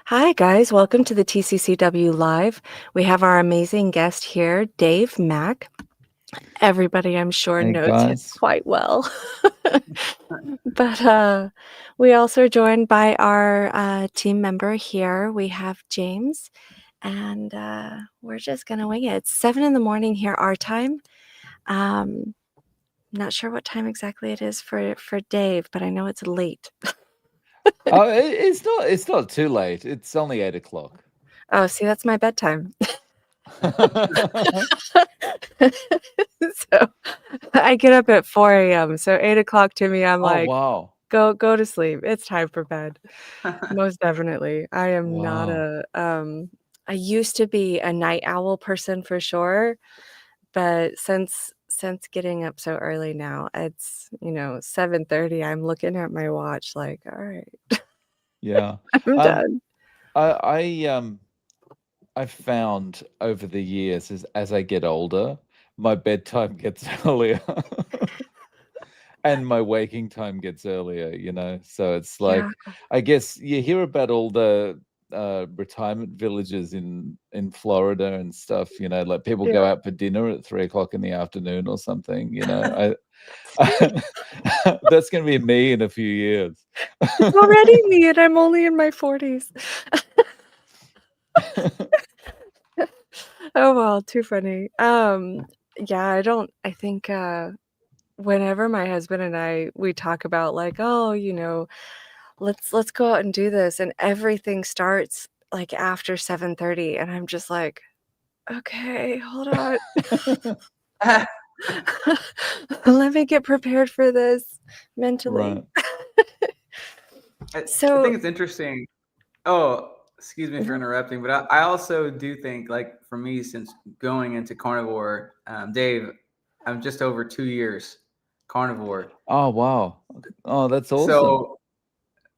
Hi, guys. Welcome to the TCCW Live. We have our amazing guest here, Dave Mack. Everybody, I'm sure, Hey knows him guys. quite well. But we also are joined by our team member here. We have James, and we're just going to wing it. It's 7 in the morning here, our time. Not sure what time exactly it is for Dave, but I know it's late. Oh, it's not too late. It's only 8 o'clock. Oh, see, that's my bedtime. Oh So I get up at 4 a.m. So 8 o'clock to me, I'm like, wow. go to sleep. It's time for bed. Most definitely. I am not Wow. I used to be a night owl person for sure, but since getting up so early now, it's 7:30. I'm looking at my watch like, all right, Yeah. I'm Um done. I I've found over the years as I get older, my bedtime gets earlier and my waking time gets earlier. So it's Yeah, like I guess you hear about all the retirement villages in Florida and stuff, like people yeah. go out for dinner at 3 o'clock in the afternoon or something. That's gonna be me in a few years. It's already me and I'm only in my 40s. Oh, well, too funny. Yeah, I think, whenever my husband and we talk about like, "Oh, let's go out and do this," and everything starts, like, after 7:30, and I'm just like, "Okay, hold on. Let me get prepared for this mentally." Right. I So think it's interesting. Oh, excuse me for Mhm. interrupting, but I also do think, like, for me, since going into carnivore, Dave, I'm just over 2 years carnivore. Oh, wow. Oh, that's awesome. So,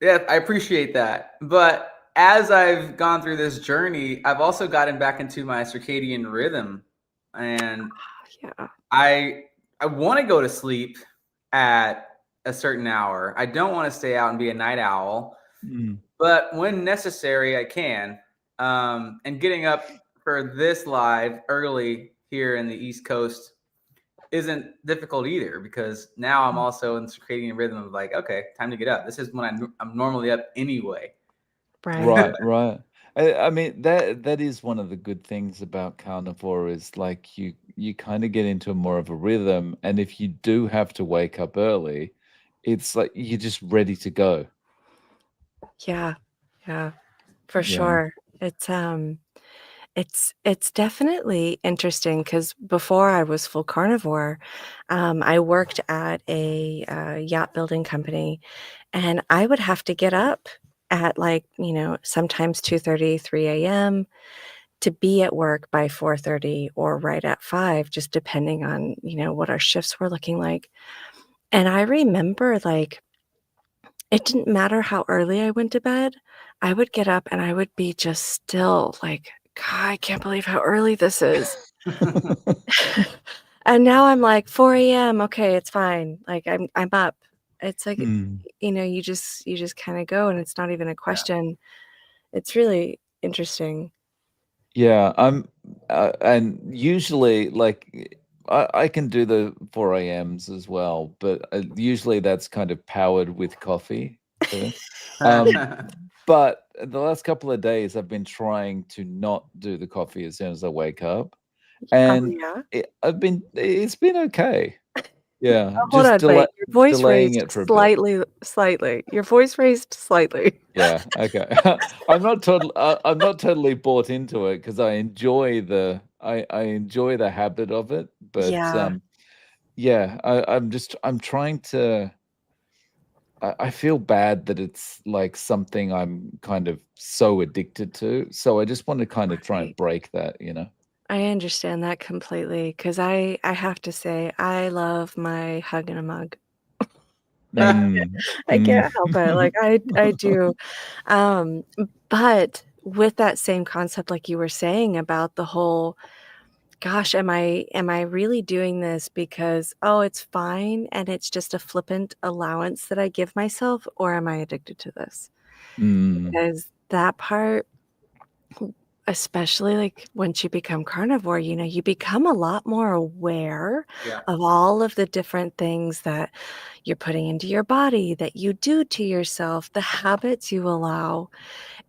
yeah, I appreciate that. But as I've gone through this journey, I've also gotten back into my circadian rhythm, and Yeah. I I want to go to sleep at a certain hour. I don't want to stay out and be a night owl. Mm. But when necessary, I can. And getting up for this live early here in the East Coast isn't difficult either, because now I'm also in circadian rhythm of like, okay, time to get up. This is when I'm normally up anyway. Right. Right, right. I mean that is one of the good things about carnivore is like you kind of get into more of a rhythm, and if you do have to wake up early, it's like you're just ready to go. Yeah. Yeah, for Yeah. sure. It's definitely interesting because before I was full carnivore, I worked at a, yacht building company, and I would have to get up at, like, sometimes 2:30, 3 a.m. to be at work by 4:30 or right at 5, just depending on, what our shifts were looking like. And I remember, like, it didn't matter how early I went to bed, I would get up and I would be just still like, "God, I can't believe how early this is." And now I'm like, "4 AM, okay, it's fine." Like, I'm up. It's like, Mm. you just kinda go, and it's not even a Yeah. question. It's really interesting. Yeah, and usually like I can do the 4 a.m.s as well, but usually that's kind of powered with coffee too. Um, but the last couple of days I've been trying to not do the coffee as soon as I wake up, Oh, and yeah? it's been okay. Yeah, Oh, hold just on, wait. Your voice delaying raised it for a bit. slightly. Your voice raised slightly. Yeah, okay. I'm not totally bought into it because I enjoy the habit of it, but Yeah, yeah, I'm trying to I feel bad that it's like something I'm kind of so addicted to. So I just want to kind of try and right. break that. I understand that completely because I have to say I love my hug in a mug. Mm, I mm. can't help it, like, I do. Um, but with that same concept, like you were saying about the whole, "Gosh, am I really doing this because, oh, it's fine and it's just a flippant allowance that I give myself, or am I addicted to this?" Mm. Because that part, especially like once you become carnivore, you become a lot more aware Yeah. of all of the different things that you're putting into your body, that you do to yourself, the habits you allow.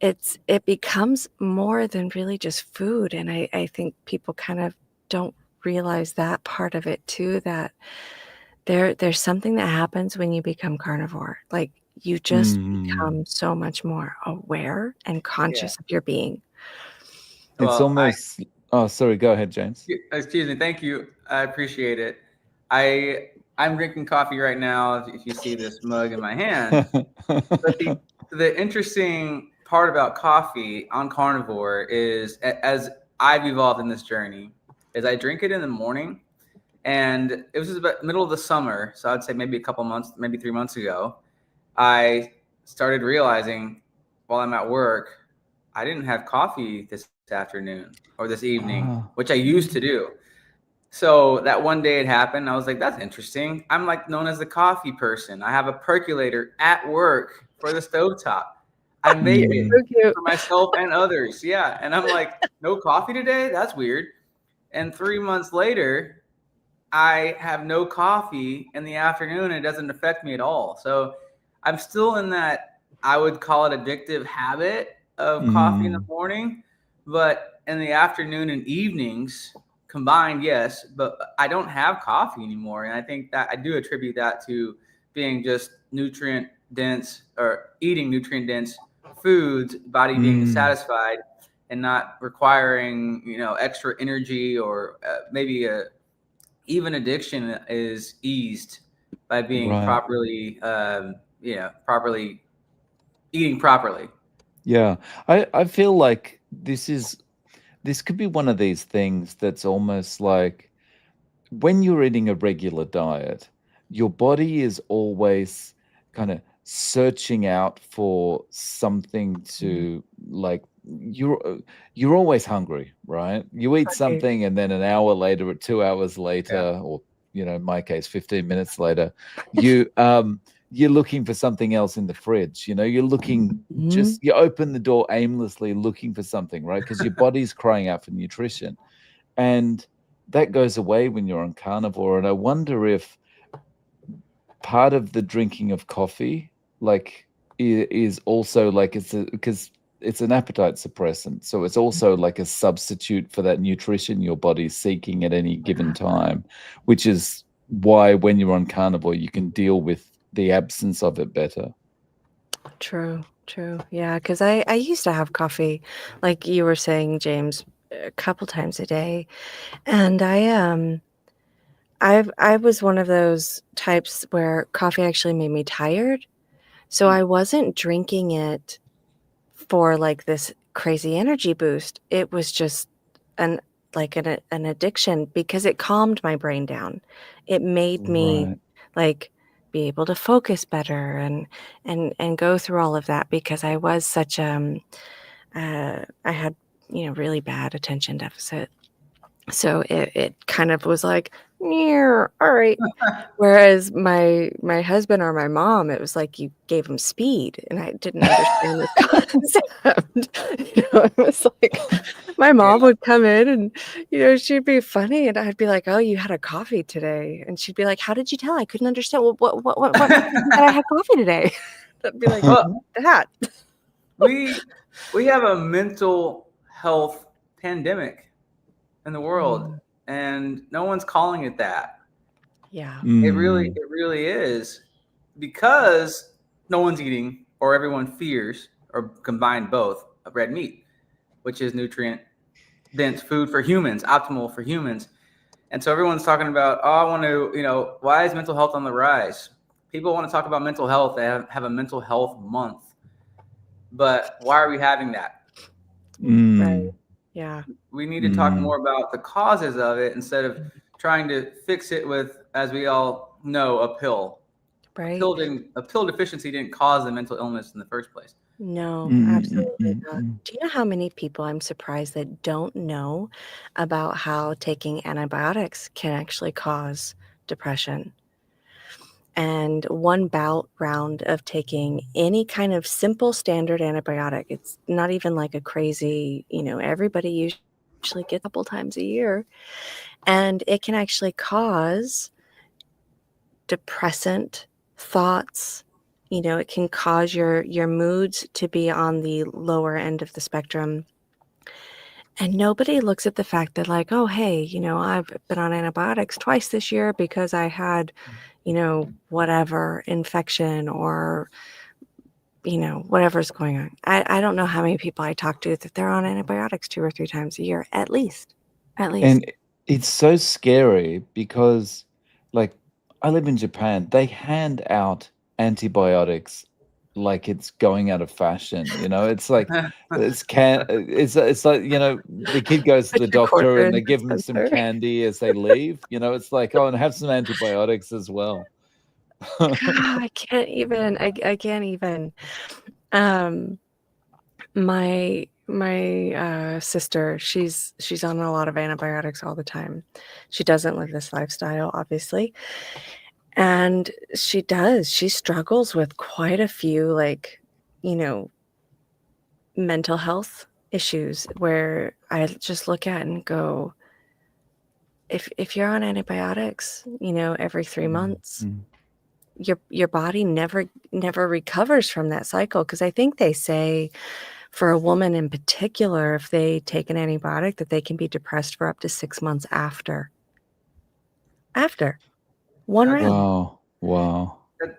It becomes more than really just food. And I think people kind of don't realize that part of it too, that there's something that happens when you become carnivore. Like you just Mm. become so much more aware and Yeah. conscious of your being. It's Well, almost. Oh, sorry. Go ahead, James. excuse me. Thank you. I appreciate it. I'm drinking coffee right now. If you see this mug in my hand, but the interesting part about coffee on carnivore is, as I've evolved in this journey, is I drink it in the morning, and it was just about middle of the summer, so I'd say maybe a couple months, maybe 3 months ago, I started realizing while I'm at work, I didn't have coffee this afternoon or this evening, Ah. which I used to do. So that one day it happened. I was like, that's interesting. I'm like known as the coffee person. I have a percolator at work for the stovetop. I make it So cute. for myself and others. Yeah. And I'm like, no coffee today? That's weird. And 3 months later, I have no coffee in the afternoon. It doesn't affect me at all. So I'm still in that, I would call it addictive habit of coffee in the morning, but in the afternoon and evenings combined, yes, but I don't have coffee anymore. And I think that I do attribute that to being just nutrient dense or eating nutrient dense foods, body being satisfied and not requiring, extra energy or maybe even addiction is eased by being Right. properly, properly eating properly. Yeah. I feel like this could be one of these things that's almost like when you're eating a regular diet, your body is always kind of searching out for something to like you're always hungry, right? You eat Right. something and then an hour later or 2 hours Yeah. later, or in my case, 15 minutes later, you're looking for something else in the fridge. You're looking Mhm. just you open the door aimlessly looking for something, right? Because your body's crying out for nutrition. And that goes away when you're on carnivore. And I wonder if part of the drinking of coffee, like, is also like because it's an appetite suppressant. So it's also like a substitute for that nutrition your body's seeking at any given time, which is why when you're on carnivore, you can deal with the absence of it better. True, true. Yeah, because I used to have coffee, like you were saying, James, a couple times a day. And I was one of those types where coffee actually made me tired. So I wasn't drinking it for like this crazy energy boost. It was just an an addiction because it calmed my brain down. It made me Right. like be able to focus better and go through all of that because I was such I had really bad attention deficit. So it kind of was like, "Yeah, all right." Whereas my husband or my mom, it was like you gave him speed, and I didn't understand this concept. It was like my Yeah. mom would come in and, she'd be funny, and I'd be like, "Oh, you had a coffee today." And she'd be like, "How did you tell? I couldn't understand. What makes you think that I had coffee today?" I'd be like, Well, "That." we we have a mental health pandemic in the world, Mm, and no one's calling it that. yeah, Mm. It really is, because no one's eating, or everyone fears, or combine both, of red meat, which is nutrient dense food for humans, optimal for humans. And so everyone's talking about, oh, I want to, why is mental health on the rise? People want to talk about mental health. They have a mental health month. But why are we having that? right. Mm. Yeah, We need to talk Mm. more about the causes of it instead of trying to fix it with, as we all know, a pill. right. A pill deficiency didn't cause the mental illness in the first place. No, Mm, mm, absolutely mm, not. mm. Do you know how many people I'm surprised that don't know about how taking antibiotics can actually cause depression? And one bout round of taking any kind of simple standard antibiotic, it's not even like a crazy, everybody usually gets a couple times a year, and it can actually cause depressant thoughts. It can cause your moods to be on the lower end of the spectrum. And nobody looks at the fact that, like, oh, hey, I've been on antibiotics twice this year because I had, whatever infection or, whatever's going on. I don't know how many people I talk to that they're on antibiotics 2 or 3 times a year, at least. And it's so scary because, like, I live in Japan. They hand out antibiotics like it's going out of fashion. It's like it's like, the kid goes to Put the your doctor quarter and in they the give him some dispenser. candy as they leave. It's like, oh, and have some antibiotics as well. God, I can't even. I can't even. My sister, she's on a lot of antibiotics all the time. She doesn't live this lifestyle, obviously. And she struggles with quite a few, like, mental health issues where I just look at and go, if you're on antibiotics, every 3 months, your body never recovers from that cycle. Because I think they say for a woman in particular, if they take an antibiotic, that they can be depressed for up to 6 months after one That's round. Wow.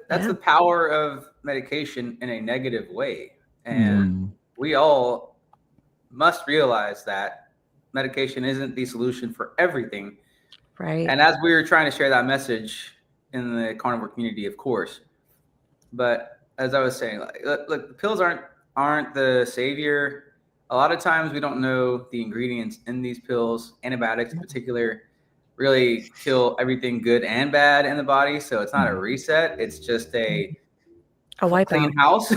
that's Yeah. the power of medication in a negative way, and Mm. we all must realize that medication isn't the solution for everything. Right. And as we were trying to share that message in the carnivore community, of course, but as I was saying, like, look, the pills aren't the savior. A lot of times we don't know the ingredients in these pills. Antibiotics in particular really kill everything good and bad in the body, so it's not a reset, it's just a clean wipeout. house.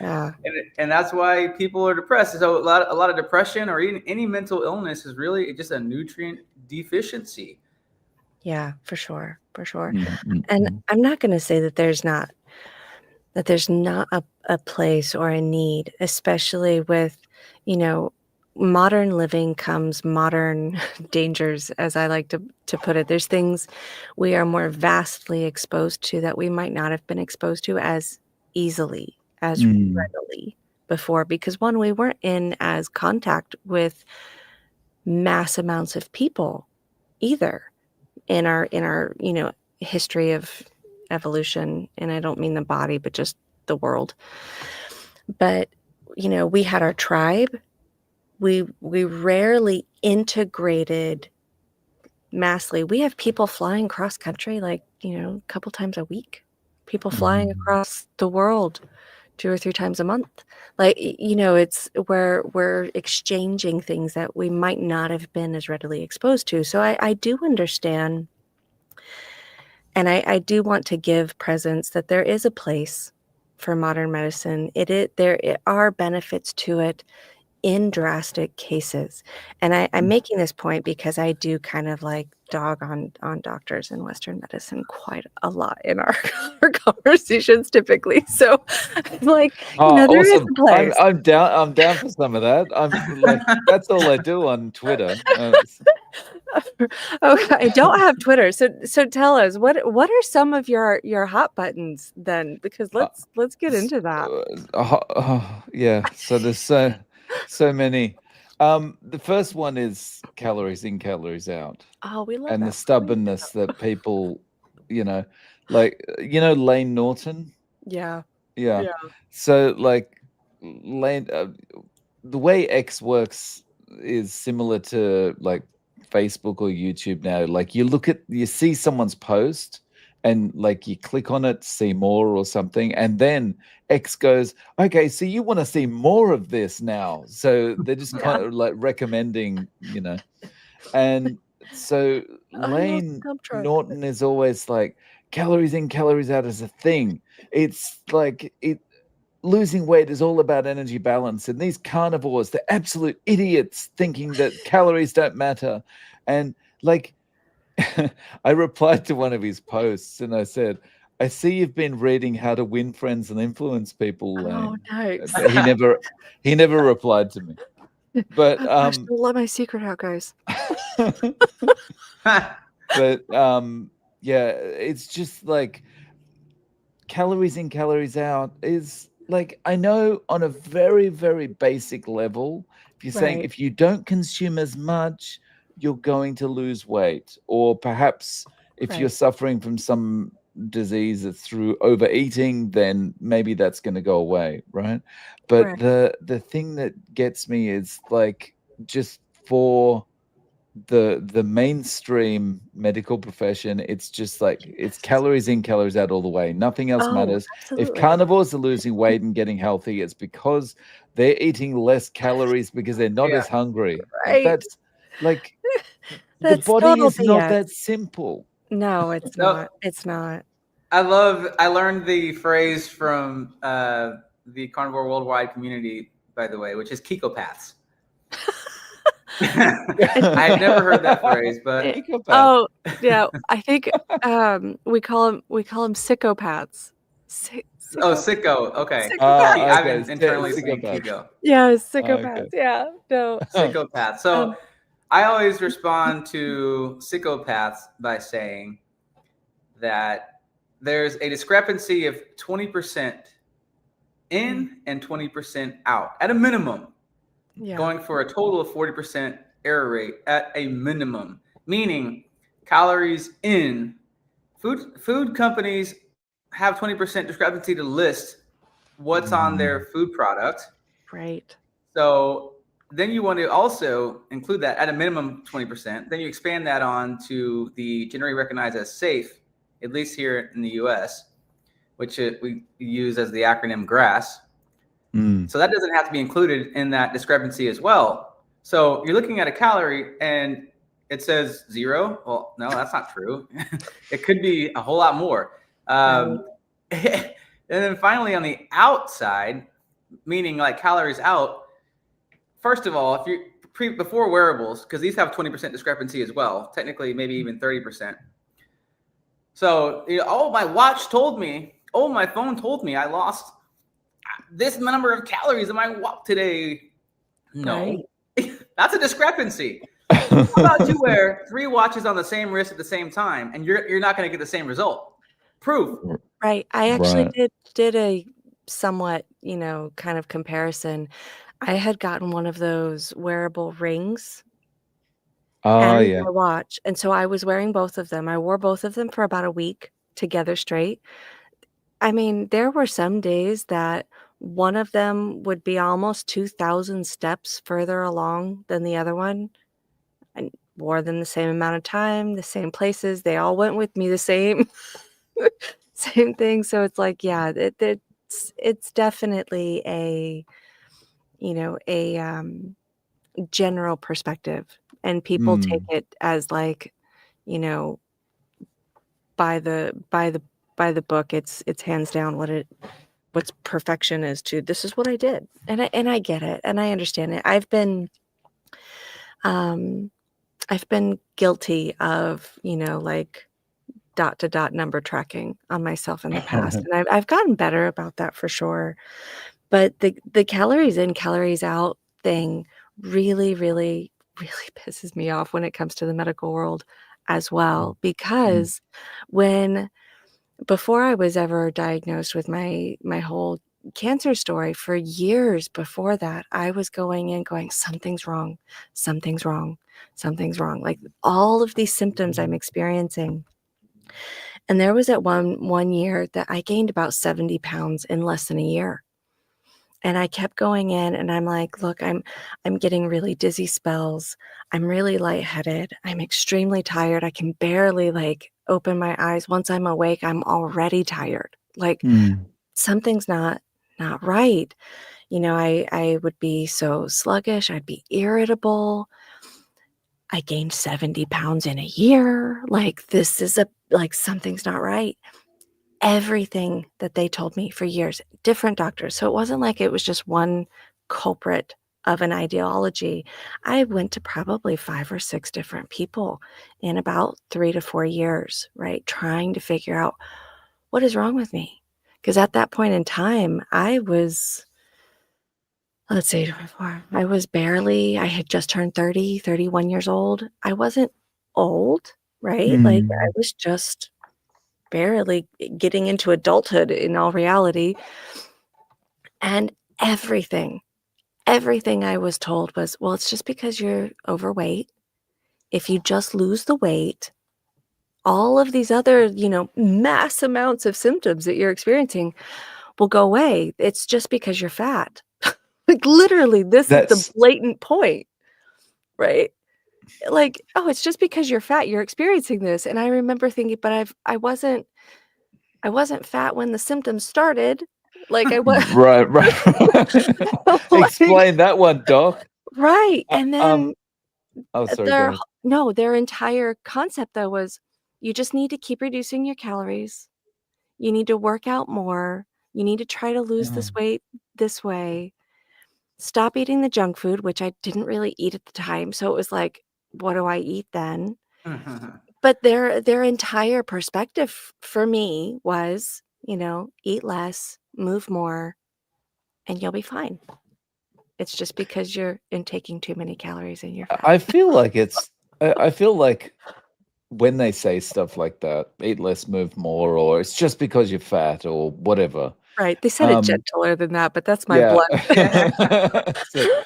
Yeah. And that's why people are depressed. So a lot of depression or even any mental illness is really just a nutrient deficiency. Yeah, for sure. Mm. And I'm not going to say that there's not a place or a need, especially with, modern living comes modern dangers, as I like to put it. There's things we are more vastly exposed to that we might not have been exposed to as easily, as readily before, because one, we weren't in as contact with mass amounts of people either in our history of evolution. And I don't mean the body, but just the world. But we had our tribe. We rarely integrated massively. We have people flying cross country, like, a couple times a week. People flying across the world 2 or 3 times a month. Like, it's where we're exchanging things that we might not have been as readily exposed to. So I do understand, and I do want to give presence that there is a place for modern medicine. There are benefits to it in drastic cases. And I'm making this point because I do kind of like dog on doctors in Western medicine quite a lot in our, our conversations typically. So I'm like, there is Awesome. a place. I'm down for some of that. I'm like, that's all I do on Twitter. Okay, I don't have Twitter. So tell us, what are some of your hot buttons then? Because let's get into that. Yeah. So there's so many. The first one is calories in, calories out, Oh, we love and the that. stubbornness that people, like Lane Norton. Yeah. Yeah. So like Lane, the way X works is similar to like Facebook or YouTube now. Like you see someone's post and like you click on it, see more or something, and then X goes, okay, so you want to see more of this now. So they're just kind of like recommending, and so Lane Norton is always like calories in, calories out is a thing. It's like losing weight is all about energy balance, and these carnivores, they're absolute idiots thinking that calories don't matter. And like I replied to one of his posts and I said, I see you've been reading How to Win Friends and Influence People, Oh, Lane. nice. He never replied to me. But Oh gosh, don't let my secret out, guys. but yeah, it's just like calories in, calories out is like, I know on a very, very basic level, if you're saying Right, if you don't consume as much, you're going to lose weight. Or perhaps if you're right. suffering from some disease that's through overeating, then maybe that's going to go away, right? But Right. the thing that gets me is like, just for the mainstream medical profession, it's just like it's Yes. calories in, calories out all the way. Nothing else Oh, matters. If absolutely. carnivores are losing weight and getting healthy, it's because they're eating less calories because they're not Yeah. as hungry. Right. That's like, the That's body total is not BS. that simple. No, it's No, not. It's not. I learned the phrase from the Carnivore Worldwide community, by the way, which is Kikopaths. And I had never heard that phrase, but Psychopath. oh, yeah, I think, we call them psychopaths. oh, Sicko sicko. Okay. psychopath. I've Okay, been internally saying psychopath. Kiko. Yeah, Okay. psychopaths, yeah, no, Psychopath. So um I always respond to psychopaths by saying that there's a discrepancy of 20% in and 20% out at a minimum, yeah, going for a total of 40% error rate at a minimum, meaning calories in. Food companies have 20% discrepancy to list what's on their food product. right. So then you want to also include that at a minimum 20%. Then you expand that on to the generally recognized as safe, at least here in the US, which we use as the acronym GRASS. So that doesn't have to be included in that discrepancy as well. So you're looking at a calorie and it says 0. Well, no, that's not true. It could be a whole lot more. Right. And then finally on the outside, meaning like calories out, first of all, if you before wearables, because these have 20% discrepancy as well, technically maybe even 30%. So, oh, my watch told me, oh, my phone told me I lost this number of calories in my walk today. Right. No, that's a discrepancy. How about you wear 3 watches on the same wrist at the same time, and you're not going to get the same result? Proof. Right, I actually Right. did a somewhat, kind of comparison. I had gotten one of those wearable rings Ah, and yeah. my watch, and so I was wearing both of them. I wore both of them for about a week together straight. I mean, there were some days that one of them would be almost 2,000 steps further along than the other one. I wore them the same amount of time, the same places, they all went with me the same same thing, so it's like, yeah, it's definitely a general perspective, and people take Mm. it as, like, you know, by the book, it's hands down what's perfection is to, "This is what I did," and I get it, and I understand it. Um, I've been guilty of, like, dot to dot number tracking on myself in the past, and I've gotten better about that for sure, but the calories in, calories out thing really, really, really pisses me off when it comes to the medical world as well, Mm. because when before I was ever diagnosed with my whole cancer story, for years before that, I was going in going, "Something's wrong, something's wrong, something's wrong," like, all of these symptoms I'm experiencing, and there was at one year that I gained about 70 pounds in less than a year, and I kept going in, and I'm like, "Look, I'm getting really dizzy spells, I'm really lightheaded, I'm extremely tired, I can barely, like, open my eyes. Once I'm awake, I'm already tired. Like, Mm. something's not right." I would be so sluggish, I'd be irritable. I gained 70 pounds in a year. Like, this is like, something's not right. Everything that they told me for years, different doctors. So it wasn't like it was just one culprit of an ideology. I went to probably 5 or 6 different people in about 3 to 4 years, right, trying to figure out what is wrong with me. Because at that point in time, I was, let's see, 24. I had just turned 30, 31 years old. I wasn't old, right? Like, I was just barely getting into adulthood in all reality. And everything I was told was, well, it's just because you're overweight. If you just lose the weight, all of these other, mass amounts of symptoms that you're experiencing will go away. It's just because you're fat. Like, literally, this is the That's blatant point, right? Like, oh, it's just because you're fat, you're experiencing this. And I remember thinking, but I wasn't fat when the symptoms started. Like, I was right. like, Explain that one, Doc. right. And then Oh, sorry, go ahead. their entire concept though was, you just need to keep reducing your calories. You need to work out more. You need to try to lose this weight this way. Stop eating the junk food, which I didn't really eat at the time. So it was like, what do I eat then? But their entire perspective for me was, eat less, move more, and you'll be fine. It's just because you're intaking too many calories and you're fat. I feel like when they say stuff like that, eat less, move more, or it's just because you're fat or whatever. Right. They said it gentler than that, but that's my Yeah. blunt. So,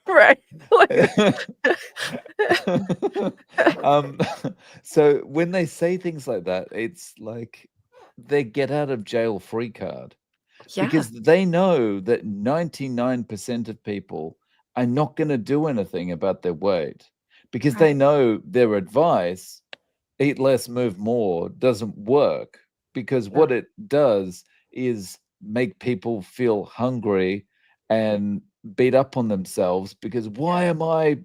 Right. so when they say things like that, it's like they get out of jail free card. Yeah. Because they know that 99% of people are not going to do anything about their weight, because Right. they know their advice, eat less, move more, doesn't work, because what it does is make people feel hungry and beat up on themselves, because why am I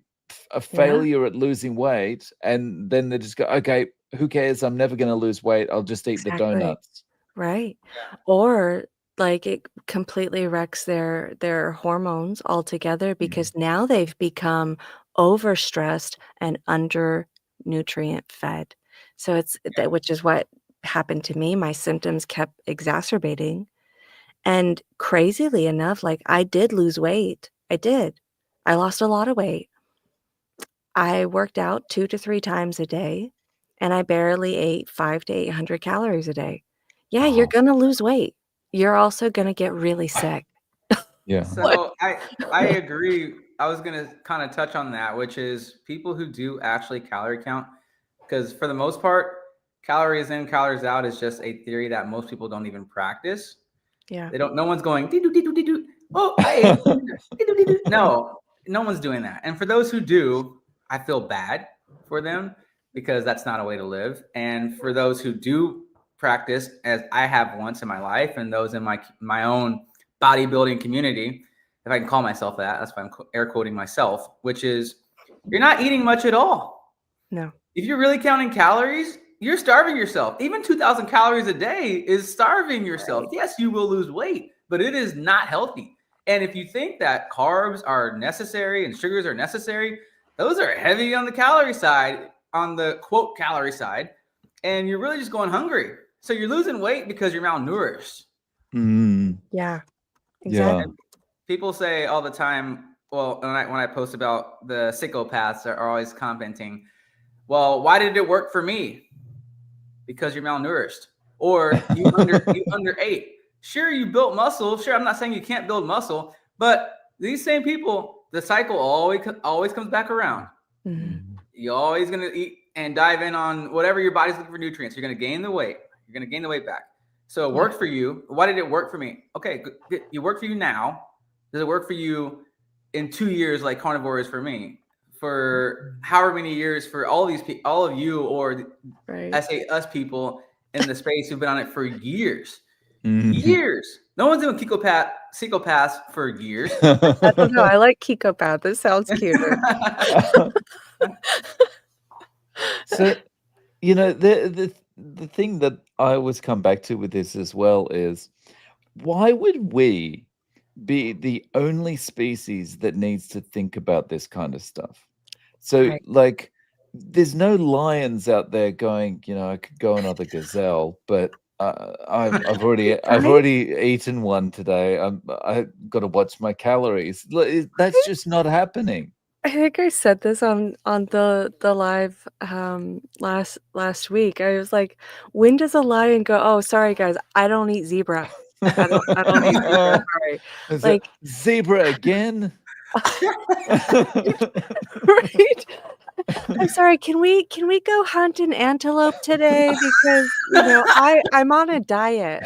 a failure at losing weight? And then they just go, okay, who cares? I'm never going to lose weight. I'll just eat the Exactly. donuts. Right. Or like it completely wrecks their hormones altogether, because now they've become overstressed and under nutrient fed. So it's that, which is what happened to me. My symptoms kept exacerbating. And crazily enough, like, I did lose weight. I did. I lost a lot of weight. I worked out 2 to 3 times a day, and I barely ate 5 to 800 calories a day. Yeah, you're gonna lose weight. You're also gonna get really sick. Yeah. So I agree. I was gonna kind of touch on that, which is people who do actually calorie count, because for the most part, calories in, calories out is just a theory that most people don't even practice. Yeah. They don't. No one's going dee-doo. Oh, I ate. Dee-doo. No, no one's doing that. And for those who do, I feel bad for them, because that's not a way to live. And for those who do practice, as I have once in my life, and those in my own bodybuilding community, if I can call myself that, that's why I'm air quoting myself, which is, you're not eating much at all. No. If you're really counting calories, you're starving yourself. Even 2,000 calories a day is starving yourself. Right. Yes, you will lose weight, but it is not healthy. And if you think that carbs are necessary and sugars are necessary, those are heavy on the calorie side, on the quote calorie side, and you're really just going hungry. So you're losing weight because you're malnourished. Yeah. Yeah. Exactly. People say all the time, well, when I post about the psychopaths are always commenting, well, why did it work for me? Because you're malnourished, or you underate. Sure, you built muscle. Sure, I'm not saying you can't build muscle, but these same people, the cycle always comes back around. Mhm. You're always gonna eat and dive in on whatever your body's looking for nutrients. You're gonna gain the weight. You're gonna gain the weight back. So it worked for you. Why did it work for me? Okay, good. It worked for you now. Does it work for you in 2 years, like Carnivore is for me? For however many years, for all these people, all of you, or Right. I say us people in the space who've been on it for years. Mhm. Years. No one's doing CICO pass for years. I don't know. I like Kiko Path. This sounds cuter. So, the thing that I always come back to with this as well is, why would we be the only species that needs to think about this kind of stuff. So, Right. like, there's no lions out there going, I could go another gazelle, but I've Right? already eaten one today. I got to watch my calories. That's just not happening. I think I said this on the live last week. I was like, when does a lion go, "Oh, sorry guys, I don't eat zebra. I don't eat zebra, sorry." Is it Like, zebra again? right? I'm sorry, can we go hunt an antelope today? Because, I'm on a diet.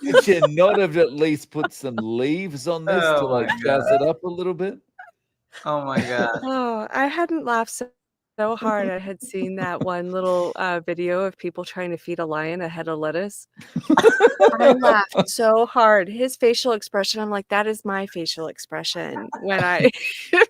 Could you not have at least put some leaves on this to Oh my like jazz god. it up a little bit? Oh my god. Oh, I hadn't laughed so hard. I had seen that one little, video of people trying to feed a lion a head of lettuce. I laughed so hard. His facial expression, I'm like, "That is my facial expression when I am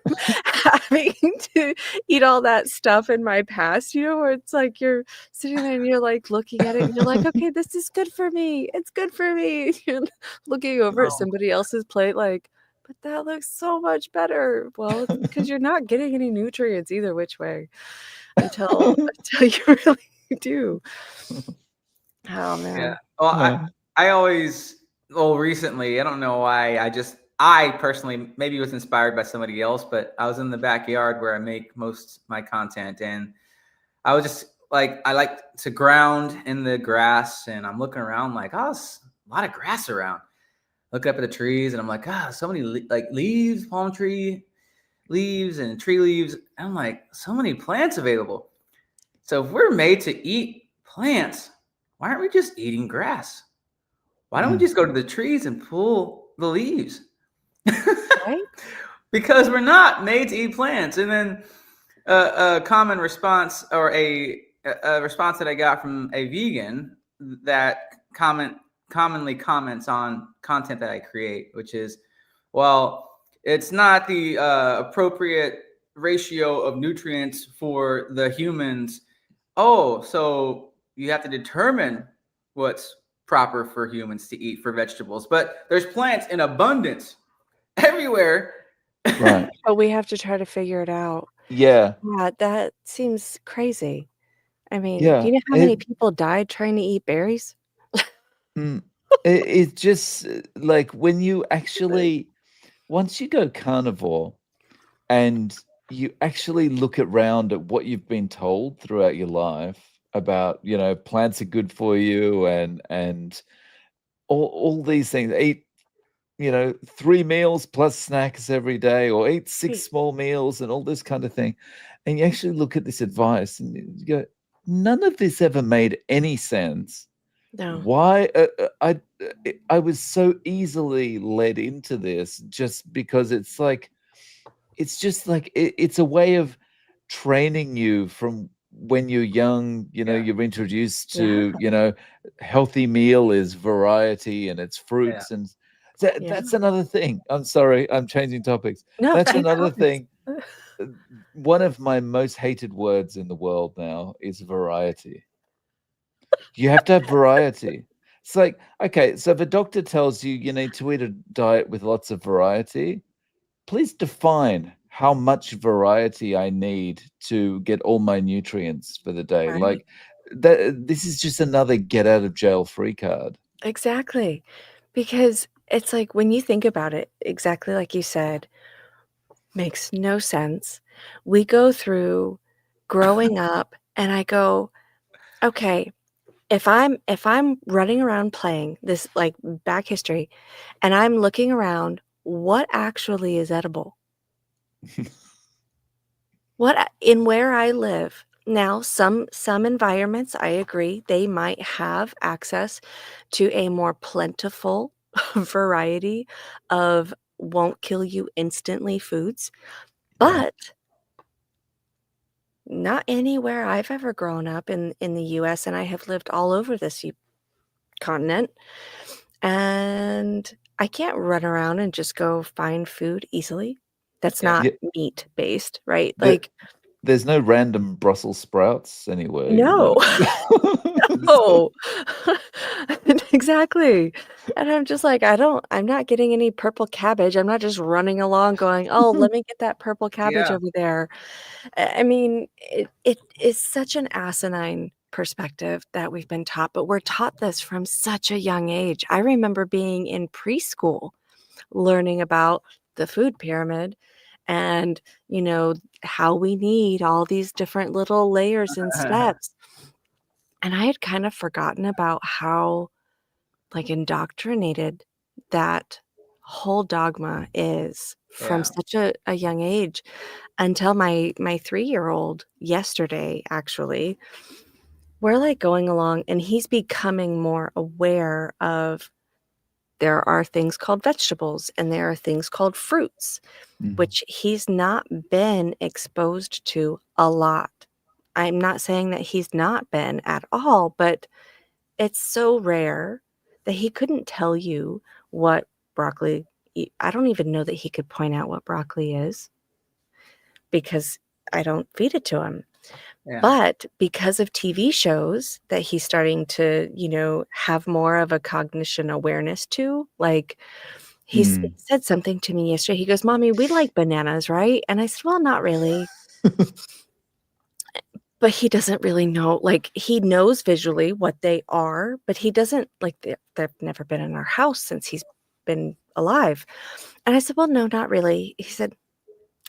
having to eat all that stuff in my past," where it's like you're sitting there and you're, like, looking at it and you're like, "Okay, this is good for me. It's good for me." You're looking over at Oh, somebody else's plate like, "But that looks so much better." Well, it's because you're not getting any nutrients either which way until you really do. Oh, yeah. man. Well, Uh, I always, well, recently, I don't know why, I personally maybe was inspired by somebody else, but I was in the backyard where I make most my content, and I was just like, I like to ground in the grass, and I'm looking around like, oh, it's a lot of grass around. Look up at the trees, and I'm like, so many like leaves, palm tree leaves, and tree leaves. And I'm like, so many plants available. So if we're made to eat plants, why aren't we just eating grass? Why don't we mm, just go to the trees and pull the leaves? Right? Because we're not made to eat plants. And then a common response, or a response that I got from a vegan that commonly comments on content that I create, which is, well, it's not the appropriate ratio of nutrients for the humans. Oh, so you have to determine what's proper for humans to eat for vegetables, but there's plants in abundance everywhere. right. But we have to try to figure it out. Yeah. Yeah, that seems crazy. I mean, do Yeah. you know how many people died trying to eat berries? Mm, it's just like when you actually, once you go carnivore and you actually look around at what you've been told throughout your life about, plants are good for you and all these things. Eat, 3 meals plus snacks every day, or eat six Right. small meals and all this kind of thing. And you actually look at this advice and you go, none of this ever made any sense. No. Why I was so easily led into this just because it's just like it's a way of training you from when you're young. Yeah, You're introduced Yeah, to, healthy meal is variety and it's yeah. fruits, and yeah. that's another thing. I'm sorry, I'm changing topics. No, That's change another topics. thing. uh, One of my most hated words in the world now is variety. You have to have variety. It's like, okay, so if a doctor tells you you need to eat a diet with lots of variety, please define how much variety I need to get all my nutrients for the day. Right. Like that, this is just another get out of jail free card. Exactly. Because it's like when you think about it, exactly like you said, makes no sense. We go through growing up and I go, "Okay, if I'm running around playing this like back history and I'm looking around, what actually is edible? In where I live now, some environments, I agree, they might have access to a more plentiful variety of won't kill you instantly foods, Right. but not anywhere I've ever grown up in the US, and I have lived all over this continent, and I can't run around and just go find food easily that's Yeah. not Yeah. meat-based, right? There, Like, there's no random Brussels sprouts anywhere, no. like No. Exactly. And I'm just like, I'm not getting any purple cabbage. I'm not just running along going, oh, let me get that purple cabbage Yeah. over there. I mean, it is such an asinine perspective that we've been taught, but we're taught this from such a young age. I remember being in preschool learning about the food pyramid and, how we need all these different little layers and steps. And I had kind of forgotten about how like indoctrinated that whole dogma is from Yeah. such a young age until my 3-year-old yesterday actually we're like going along and he's becoming more aware of there are things called vegetables and there are things called fruits which he's not been exposed to a lot. I'm not saying that he's not been at all, but it's so rare that he couldn't tell you what broccoli I don't even know that he could point out what broccoli is because I don't feed it to him. Yeah. But because of TV shows that he's starting to, have more of a cognition awareness to, like he said something to me yesterday. He goes, "Mommy, we like bananas, right?" And I said, "Well, not really." But he doesn't really know, like, he knows visually what they are, but he doesn't like, they've never been in our house since he's been alive. And I said, "Well, no, not really." He said,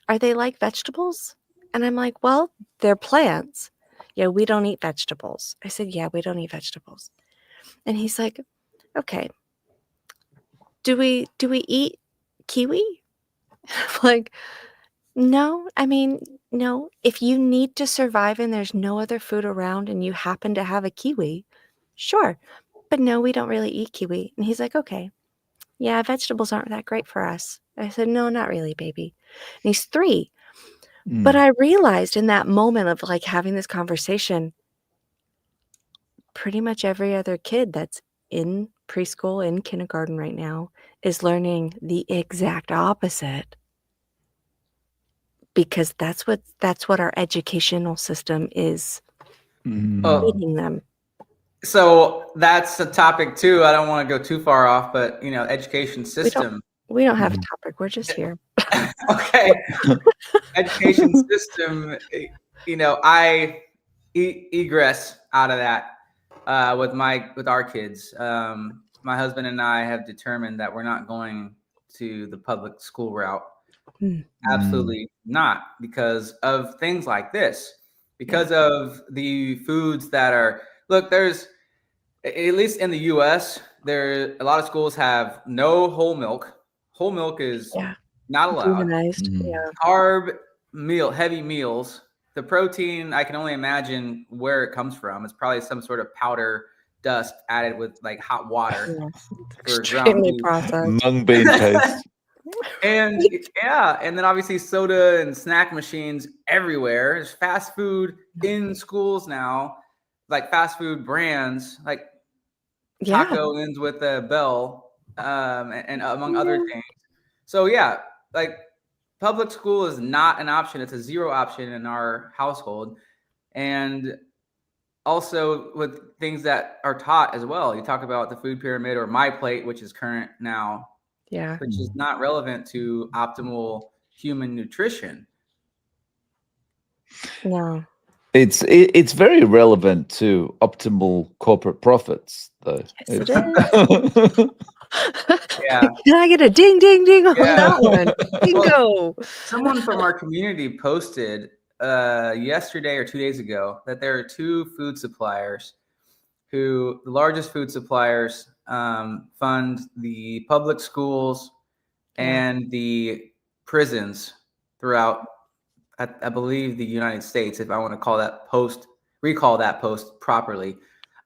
"Are they like vegetables?" And I'm like, "Well, they're plants." "Yeah, we don't eat vegetables." I said, "Yeah, we don't eat vegetables." And he's like, "Okay, do we eat kiwi?" I'm like, "No, I mean, no. If you need to survive and there's no other food around and you happen to have a kiwi, sure. But no, we don't really eat kiwi." And he's like, "Okay, yeah, vegetables aren't that great for us." I said, "No, not really, baby." And he's 3. But I realized in that moment of like having this conversation, pretty much every other kid that's in preschool, in kindergarten right now is learning the exact opposite. Because that's what our educational system is Oh, feeding them. so that's a topic too. I don't want to go too far off, but education We don't system. we don't have a topic, we're just here. Okay. Education system, I egress out of that with our kids. My husband and I have determined that we're not going to the public school route. Absolutely not, because of things like this, because of the foods that are, look, there's, at least in the US, there a lot of schools have no whole milk. Whole milk is Yeah, not allowed. demonized, yeah. Carb heavy meals. The protein, I can only imagine where it comes from. It's probably some sort of powder dust added with like hot water Yeah, for ground extremely beef. processed. Mung bean paste. And yeah, and then obviously soda and snack machines everywhere. There's fast food in schools now, like fast food brands, like Yeah, taco ends with a bell, and among other yeah, things. So yeah, like public school is not an option. It's a zero option in our household. And also with things that are taught as well. You talk about the food pyramid or my plate, which is current now, yeah. which is not relevant to optimal human nutrition. No. It's very relevant to optimal corporate profits, though. Yes, it It's- is. Yeah. Can I get a ding, ding, ding on Yeah. that one? Well, Bingo. someone from our community posted yesterday or 2 days ago that there are 2 food suppliers who, the largest food suppliers, fund the public schools Yeah, and the prisons throughout, I believe, the United States, if I want to recall that post properly.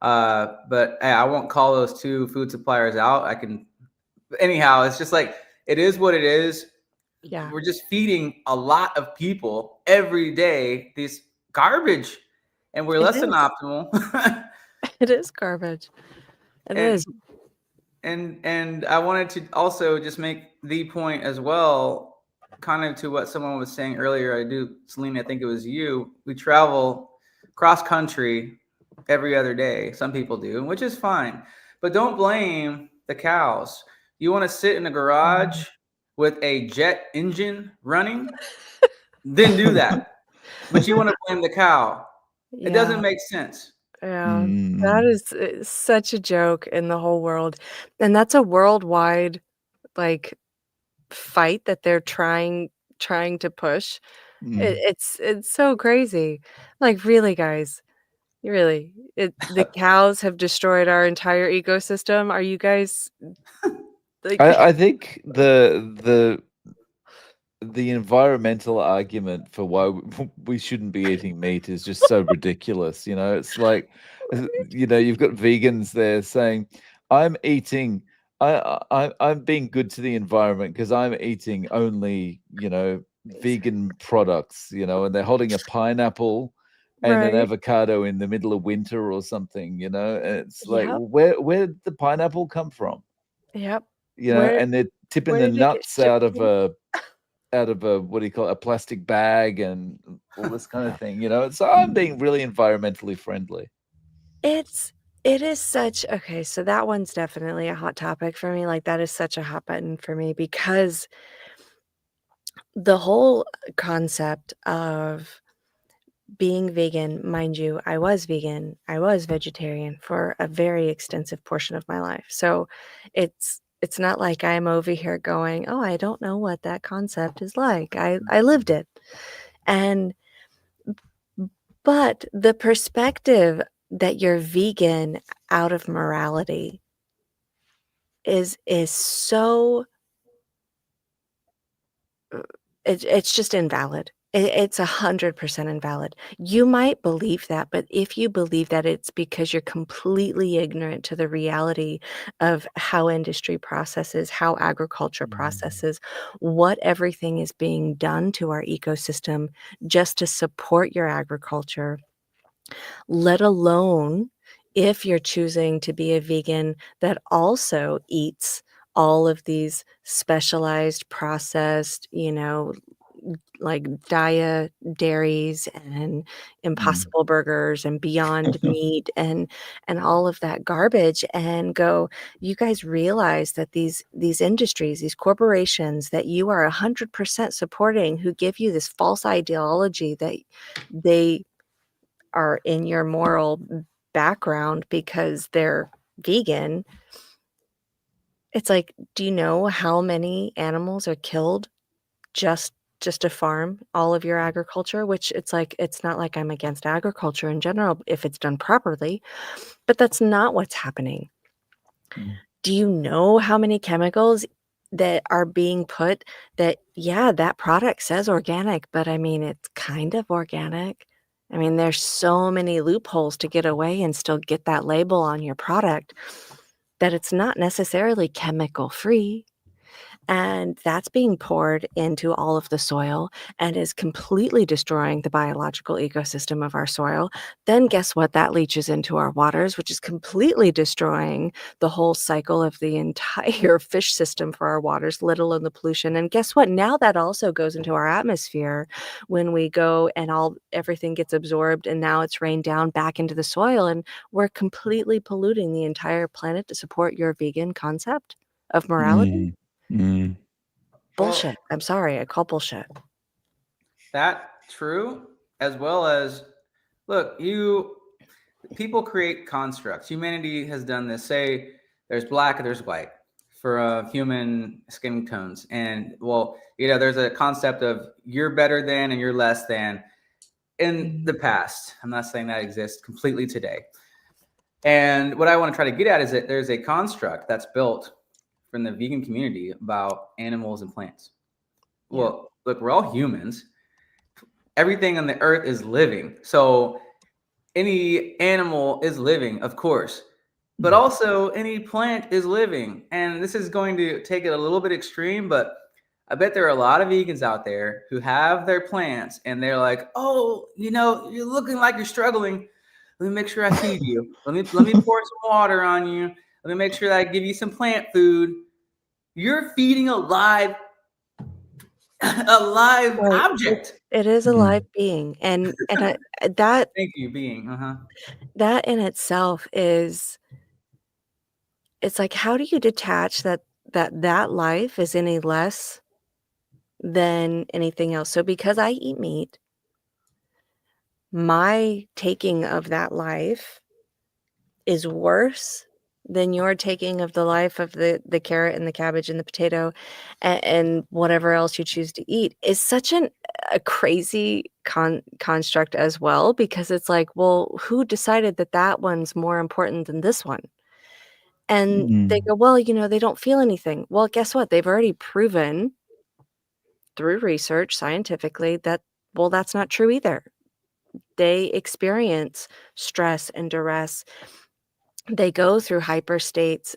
But I won't call those 2 food suppliers out. I can, anyhow, it's just like, it is what it is. yeah. We're just feeding a lot of people every day this garbage, and we're It less than is. optimal. It is garbage. It and is. and I wanted to also just make the point as well, kind of to what someone was saying earlier. Celine, I think it was you. We travel cross country every other day. Some people do, which is fine. But don't blame the cows. You want to sit in a garage with a jet engine running, then do that. But you want to blame the cow. It Yeah, doesn't make sense. yeah. That Mm. is such a joke in the whole world, and that's a worldwide, like, fight that they're trying to push. Mm. It's so crazy. Like, really, guys? Really? The cows have destroyed our entire ecosystem? Are you guys, like I think the environmental argument for why we shouldn't be eating meat is just so ridiculous. You know, it's like, you've got vegans there saying, "I'm eating, I'm being good to the environment because I'm eating only, vegan products." And they're holding a pineapple and an Right. avocado in the middle of winter or something. And it's like, Yep, well, where did the pineapple come from? yep. Where And they're tipping where the did it get nuts shipped to? out of a, what do you call it, a plastic bag and all this kind of thing. So I'm being really environmentally friendly. It's it is such okay, so that one's definitely a hot topic for me, like, that is such a hot button for me because the whole concept of being vegan, mind you, I was vegan, I was vegetarian for a very extensive portion of my life. So it's not like I'm over here going, "Oh, I don't know what that concept is like." I lived it. And but the perspective that you're vegan out of morality is so it's just invalid. It's 100% invalid. You might believe that, but if you believe that, it's because you're completely ignorant to the reality of how industry processes, how agriculture processes, what everything is being done to our ecosystem just to support your agriculture, let alone if you're choosing to be a vegan that also eats all of these specialized, processed, like dairies and Mm. Impossible Burgers and Beyond Meat and all of that garbage and go, "You guys realize that these industries, these corporations that you are 100% supporting who give you this false ideology that they are in your moral background because they're vegan." It's like, do you know how many animals are killed just just to farm all of your agriculture? Which it's like, it's not like I'm against agriculture in general if it's done properly, but that's not what's happening. Mm. Do you know how many chemicals that are being put that, yeah, that product says organic, but I mean, it's kind of organic. I mean, there's so many loopholes to get away and still get that label on your product that it's not necessarily chemical free. And that's being poured into all of the soil and is completely destroying the biological ecosystem of our soil. Then guess what? That leaches into our waters, which is completely destroying the whole cycle of the entire fish system for our waters, let alone the pollution. And guess what? Now that also goes into our atmosphere when we go and everything gets absorbed and now it's rained down back into the soil. And we're completely polluting the entire planet to support your vegan concept of morality. Mm. Mm. Bullshit. Well, I'm sorry, I call bullshit. that true, as well as look, people create constructs. Humanity has done this. Say there's black, there's white for human skin tones, and well, there's a concept of you're better than and you're less than in the past. I'm not saying that exists completely today. And what I want to try to get at is that there's a construct that's built from the vegan community about animals and plants. Yeah. Well, look, we're all humans. Everything on the earth is living. So any animal is living, of course, but also any plant is living. And this is going to take it a little bit extreme, but I bet there are a lot of vegans out there who have their plants and they're like, "Oh, you're looking like you're struggling. Let me make sure I feed you. Let me pour some water on you. Let me make sure that I give you some plant food. You're feeding a live a live Right. object." It is a live Mm. being, and that Thank you, being. that in itself is it's like, how do you detach that life is any less than anything else? So because I eat meat, my taking of that life is worse than your taking of the life of the carrot and the cabbage and the potato and whatever else you choose to eat is such a crazy construct as well, because it's like, well, who decided that that one's more important than this one? And they Mm. go, well, they don't feel anything. Well, guess what? They've already proven through research scientifically that, well, that's not true either. They experience stress and duress. They go through hyper states.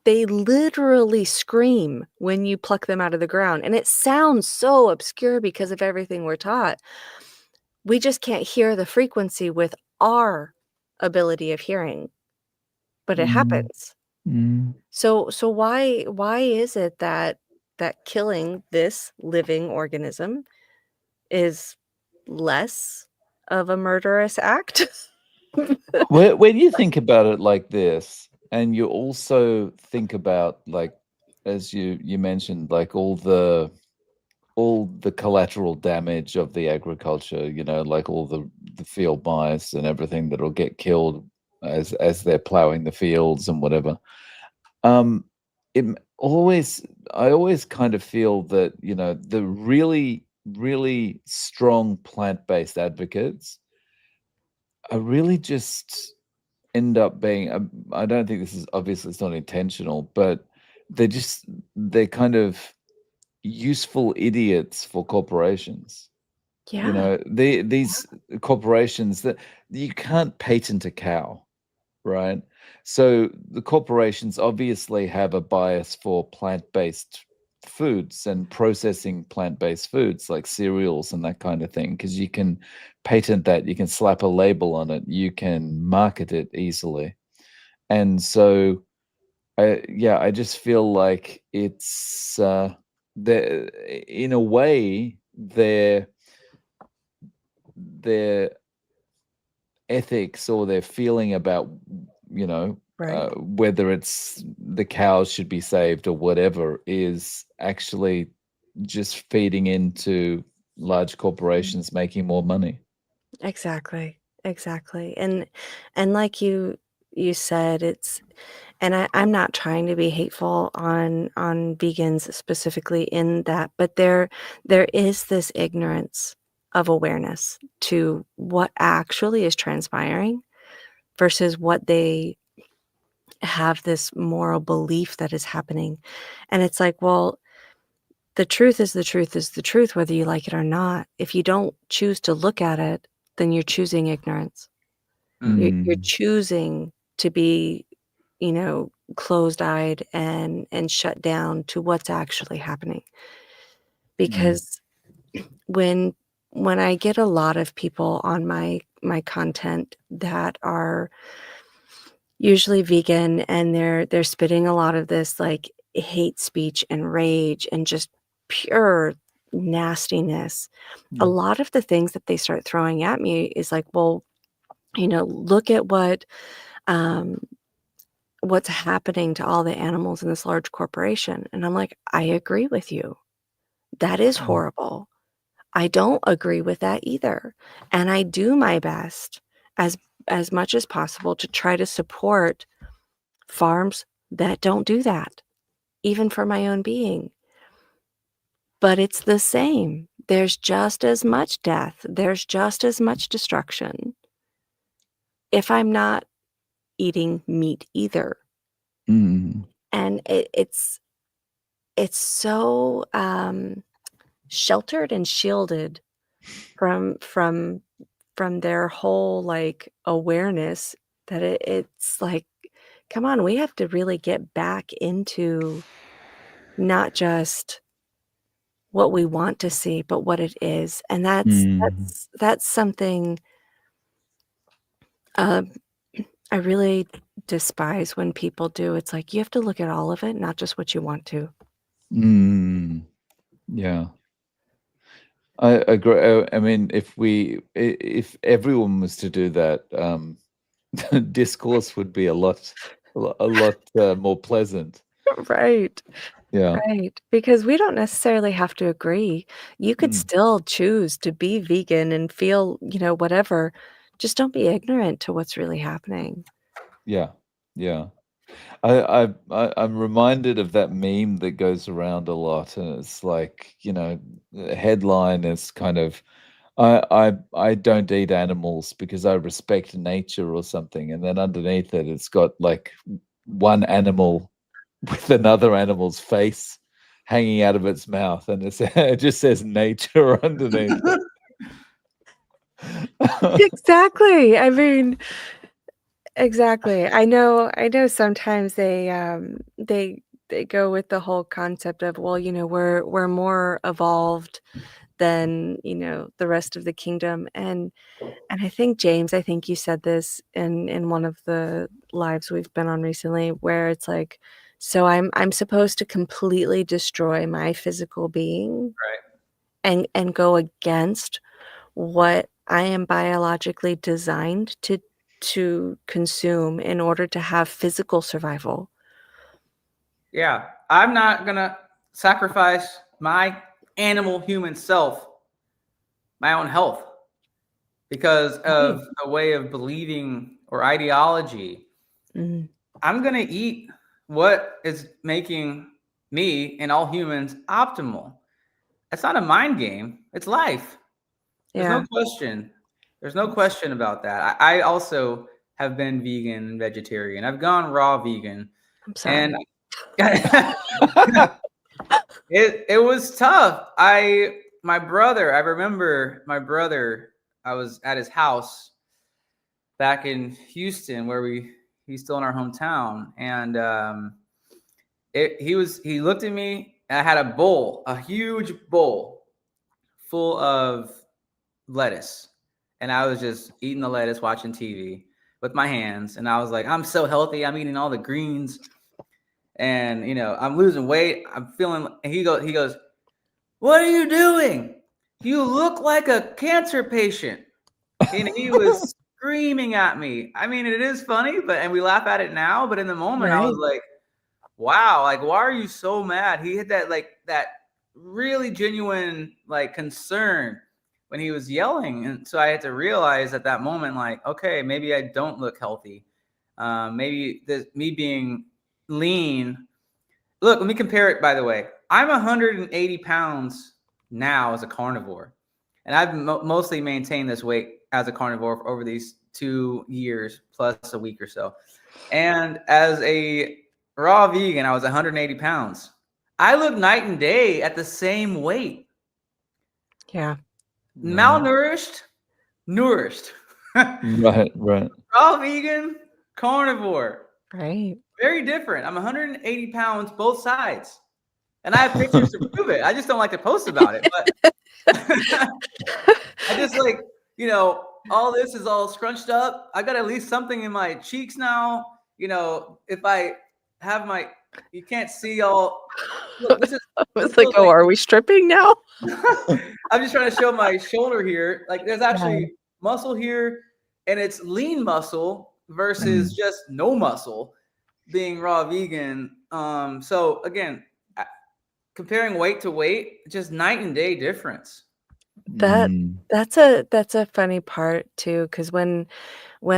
They literally scream when you pluck them out of the ground. And it sounds so obscure because of everything we're taught. We just can't hear the frequency with our ability of hearing, but it Mm. happens. Mm. So why is it that killing this living organism is less of a murderous act? When you think about it like this, and you also think about, like, as you mentioned, like all the collateral damage of the agriculture, like all the field mice and everything that'll get killed as they're plowing the fields and whatever. Um, it always I always kind of feel that, the really, really strong plant-based advocates are really just end up being, I don't think this is, obviously it's not intentional, but they're kind of useful idiots for corporations. Yeah, These corporations that you can't patent a cow, right? So the corporations obviously have a bias for plant-based foods and processing plant-based foods like cereals and that kind of thing, because you can patent that, you can slap a label on it, you can market it easily. And so I just feel like it's the in a way their ethics or their feeling about, right. whether it's the cows should be saved or whatever, is actually just feeding into large corporations making more money. Exactly. Exactly. And like you said, and I'm not trying to be hateful on vegans specifically in that, but there is this ignorance of awareness to what actually is transpiring versus what they have this moral belief that is happening. And it's like, well, the truth is the truth is the truth, whether you like it or not. If you don't choose to look at it, then you're choosing ignorance. You're Mm. choosing to be, closed-eyed and shut down to what's actually happening. Mm. Because when when I get a lot of people on my content that are usually vegan and they're spitting a lot of this like hate speech and rage and just pure nastiness, a Mm. lot of the things that they start throwing at me is like, well, look at um what's happening to all the animals in this large corporation. And I'm like, I agree with you. That is Mm. horrible. I don't agree with that either. And I do my best as as much as possible to try to support farms that don't do that, even for my own being. But it's the same. There's just as much death. There's just as much destruction if I'm not eating meat either. Mm. And it's so sheltered and shielded from their whole like awareness that it's like, come on, we have to really get back into not just what we want to see, but what it is. And that's Mm. that's that's something uh, I really despise when people do. It's like you have to look at all of it, not just what you want to. Mm. Yeah. I agree. I mean, if everyone was to do that, discourse would be a lot. a lot more pleasant. Right. Yeah. Right. Because we don't necessarily have to agree. You could Mm. still choose to be vegan and feel, whatever. Just don't be ignorant to what's really happening. Yeah. Yeah. I'm reminded of that meme that goes around a lot, and it's like, the headline is kind of, I don't eat animals because I respect nature or something, and then underneath it, it's got like one animal with another animal's face hanging out of its mouth, and it just says nature underneath it. Exactly. I mean, exactly. I know sometimes they go with the whole concept of, well, we're more evolved than, the rest of the kingdom. And I think, James, I think you said this in one of the lives we've been on recently, where it's like, so I'm supposed to completely destroy my physical being Right. and go against what I am biologically designed to consume in order to have physical survival. Yeah. I'm not going to sacrifice my animal human self, my own health, because Right. of a way of believing or ideology. Mm, I'm going to eat what is making me and all humans optimal. It's not a mind game, it's life. There's no yeah, question. There's no question about that. I also have been vegan and vegetarian. I've gone raw vegan, I'm and sorry. it was tough. I remember my brother. I was at his house back in Houston, where he's still in our hometown, and he looked at me. And I had a bowl, a huge bowl full of lettuce, and I was just eating the lettuce, watching TV with my hands, and I was like, I'm so healthy. I'm eating all the greens, and I'm losing weight. I'm feeling. And he goes, what are you doing? You look like a cancer patient. And he was screaming at me. I mean, it is funny, and we laugh at it now, but in the moment, I was Right. like, wow, like, why are you so mad? He had that really genuine like concern when he was yelling. And so I had to realize at that moment, like, okay, maybe I don't look healthy. Maybe me being lean. Look, let me compare it, by the way. I'm 180 pounds now as a carnivore, and I've mostly maintained this weight as a carnivore over these 2 years plus a week or so. And as a raw vegan, I was 180 pounds. I look night and day at the same weight. Yeah. Right. Malnourished, nourished. Right. Raw vegan, carnivore. Right. Very different. I'm 180 pounds both sides. And I have pictures to prove it. I just don't like to post about it. But I just like, all this is all scrunched up. I got at least something in my cheeks now. If I have you can't see all. Look, this I was like, feels oh, like are we stripping now? I'm just trying to show my shoulder here. Like there's Yeah. actually muscle here, and it's lean muscle versus Mm. just no muscle being raw vegan. So again, comparing weight to weight, just night and day difference. That Mm. that's a funny part too, because when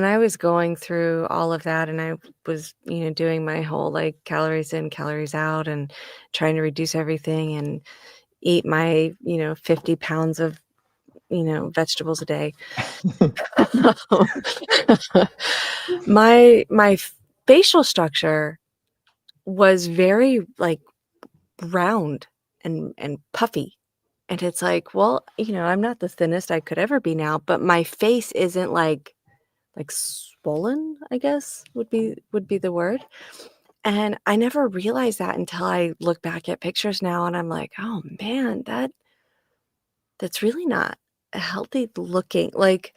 I was going through all of that and I was, doing my whole like calories in, calories out and trying to reduce everything and eat my, 50 pounds of, vegetables a day. My facial structure was very like round and puffy. And it's like, well, I'm not the thinnest I could ever be now, but my face isn't like swollen, I guess would be the word. And I never realized that until I look back at pictures now and I'm like, "Oh man, that's really not healthy looking." Like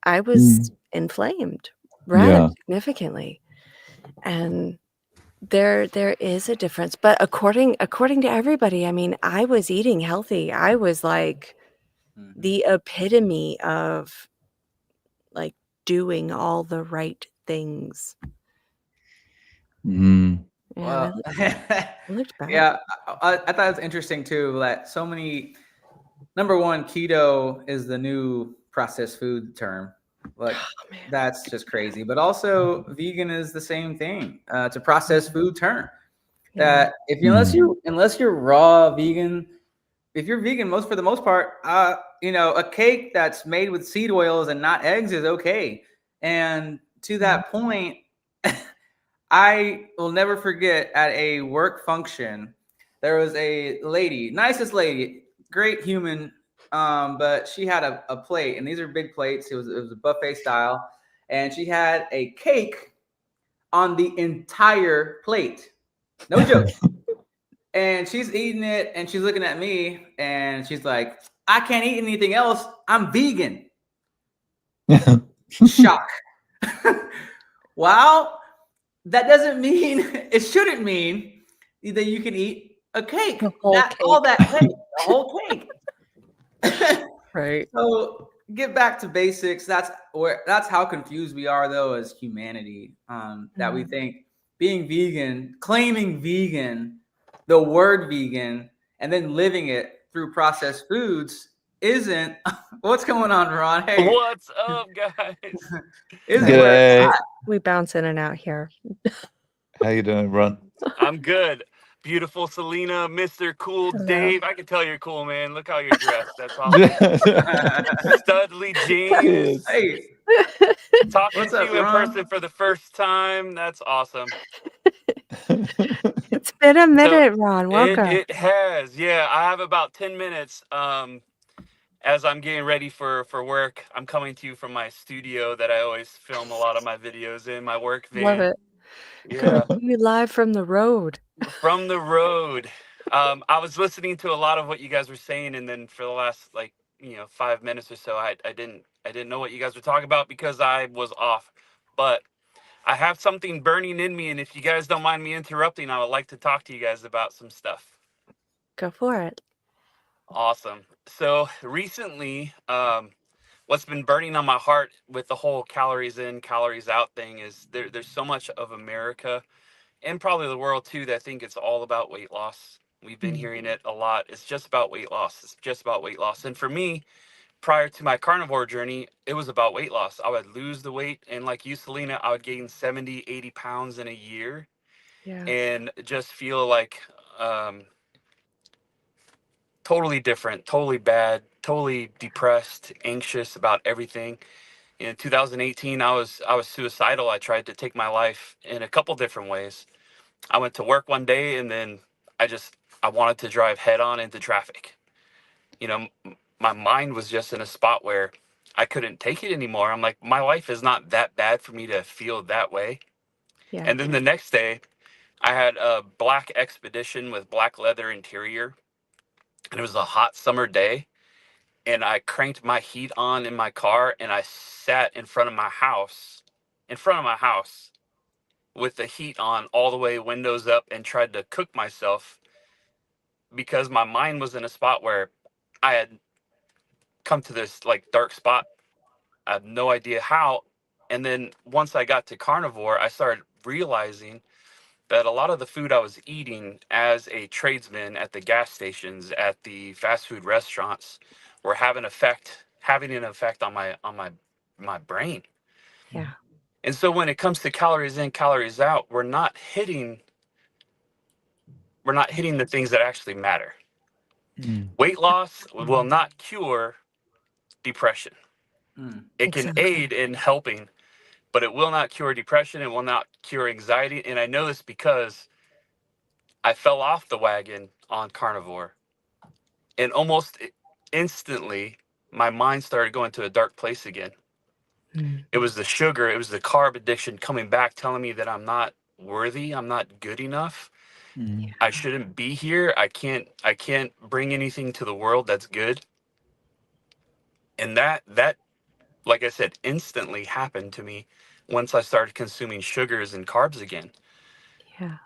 I was Mm. inflamed rather Yeah. significantly. And there is a difference, but according to everybody, I mean, I was eating healthy. I was like Mm-hmm. the epitome of like doing all the right things. Mm. Yeah, Well, it looked bad. yeah, I thought it was interesting too that so many. Number one, keto is the new processed food term. Like Oh, man. that's just crazy. But also, vegan is the same thing. It's a processed food term. Yeah. That if you unless you're raw vegan, if you're vegan, for the most part, a cake that's made with seed oils and not eggs is okay. And to that point, I will never forget at a work function, there was a lady, nicest lady, great human, but she had a plate, and these are big plates. It was a buffet style, and she had a cake on the entire plate. No joke. And she's eating it, and she's looking at me, and she's like, "I can't eat anything else. I'm vegan." Shock. Wow. That doesn't mean it shouldn't mean that you can eat a cake. The whole That's all cake. that takes, the whole cake. Right. So get back to basics. That's how confused we are though as humanity. That we think being vegan, claiming vegan, the word vegan, and then living it through processed foods isn't what's going on, Ron? Hey, What's up, guys? isn't where it's G'day. at. We bounce in and out here. How you doing, Ron? I'm good. Beautiful Selena, Mr. Cool Hello. Dave. I can tell you're cool, man. Look how you're dressed. That's awesome. Studley James. Cheers. Hey, Talking what's to up, you in Ron? person for the first time. That's awesome. It's been a So minute, Ron. Welcome. it has. Yeah, I have about 10 minutes. As I'm getting ready for work, I'm coming to you from my studio that I always film a lot of my videos in, my work Love van. it. Yeah. Coming to you live from the road. From the road. I was listening to a lot of what you guys were saying, and then for the last 5 minutes or so, I didn't know what you guys were talking about because I was off. But I have something burning in me, and if you guys don't mind me interrupting, I would like to talk to you guys about some stuff. Go for it. Awesome. So recently, what's been burning on my heart with the whole calories in, calories out thing is there's so much of America and probably the world too that think it's all about weight loss. We've been hearing it a lot. It's just about weight loss. It's just about weight loss. And for me, prior to my carnivore journey, it was about weight loss. I would lose the weight. And like you, Selena, I would gain 70, 80 pounds in a year Yeah. and just feel like totally different, totally bad, totally depressed, anxious about everything. In 2018, I was suicidal. I tried to take my life in a couple different ways. I went to work one day and then I wanted to drive head on into traffic. My mind was just in a spot where I couldn't take it anymore. I'm like, my life is not that bad for me to feel that way. Yeah. And then the next day, I had a black Expedition with black leather interior, and it was a hot summer day. And I cranked my heat on in my car, and I sat in front of my house, with the heat on all the way, windows up, and tried to cook myself because my mind was in a spot where I had come to this dark spot. I had no idea how. And then once I got to carnivore, I started realizing that a lot of the food I was eating as a tradesman at the gas stations, at the fast food restaurants, were having an effect on my brain. Yeah. And so when it comes to calories in, calories out, we're not hitting the things that actually matter. Weight loss will not cure depression. It can Exactly. aid in helping, but it will not cure depression. It will not cure anxiety. And I know this because I fell off the wagon on carnivore, and almost instantly, my mind started going to a dark place again. Mm. It was the sugar, it was the carb addiction coming back, telling me that I'm not worthy, I'm not good enough. I shouldn't be here. I can't bring anything to the world that's good. And that like I said, instantly happened to me once I started consuming sugars and carbs again. Yeah.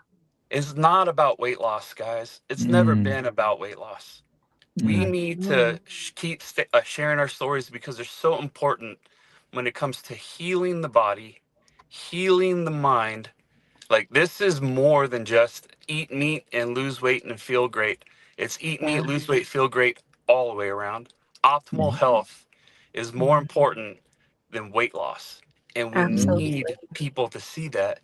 It's not about weight loss, guys. It's never been about weight loss. We need to keep sharing our stories because they're so important when it comes to healing the body, healing the mind, Like, this is more than just eat meat and lose weight and feel great. It's eat meat, Yeah, lose weight, feel great all the way around. Optimal Mhm. health is more important than weight loss. And we absolutely. need people to see that.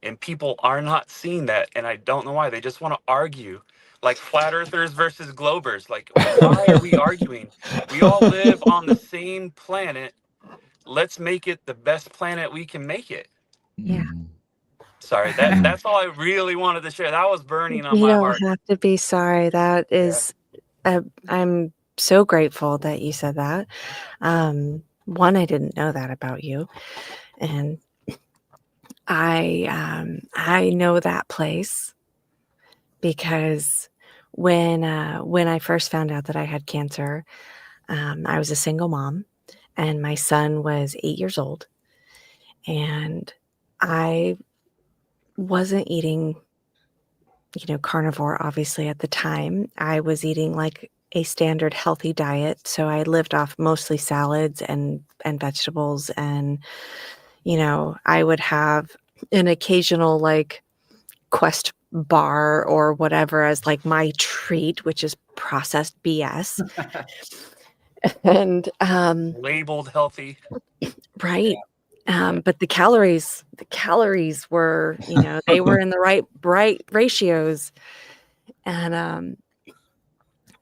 And people are not seeing that. And I don't know why. They just want to argue. Like flat earthers versus globers. Like, why are we arguing? We all live on the same planet. Let's make it the best planet we can make it. Yeah. Mm. Sorry, Mm. that's all I really wanted to share. That was burning on You my don't heart. have to be sorry. That Yeah. is, I'm so grateful that you said that. One, I didn't know that about you, and I know that place because when I first found out that I had cancer, I was a single mom, and my son was 8 years old, and I wasn't eating, carnivore, obviously, at the time. I was eating like a standard healthy diet. So I lived off mostly salads and vegetables. And, I would have an occasional like Quest bar or whatever as like my treat, which is processed BS. And Labeled healthy. right. Yeah. But the calories were, they were in the right ratios. And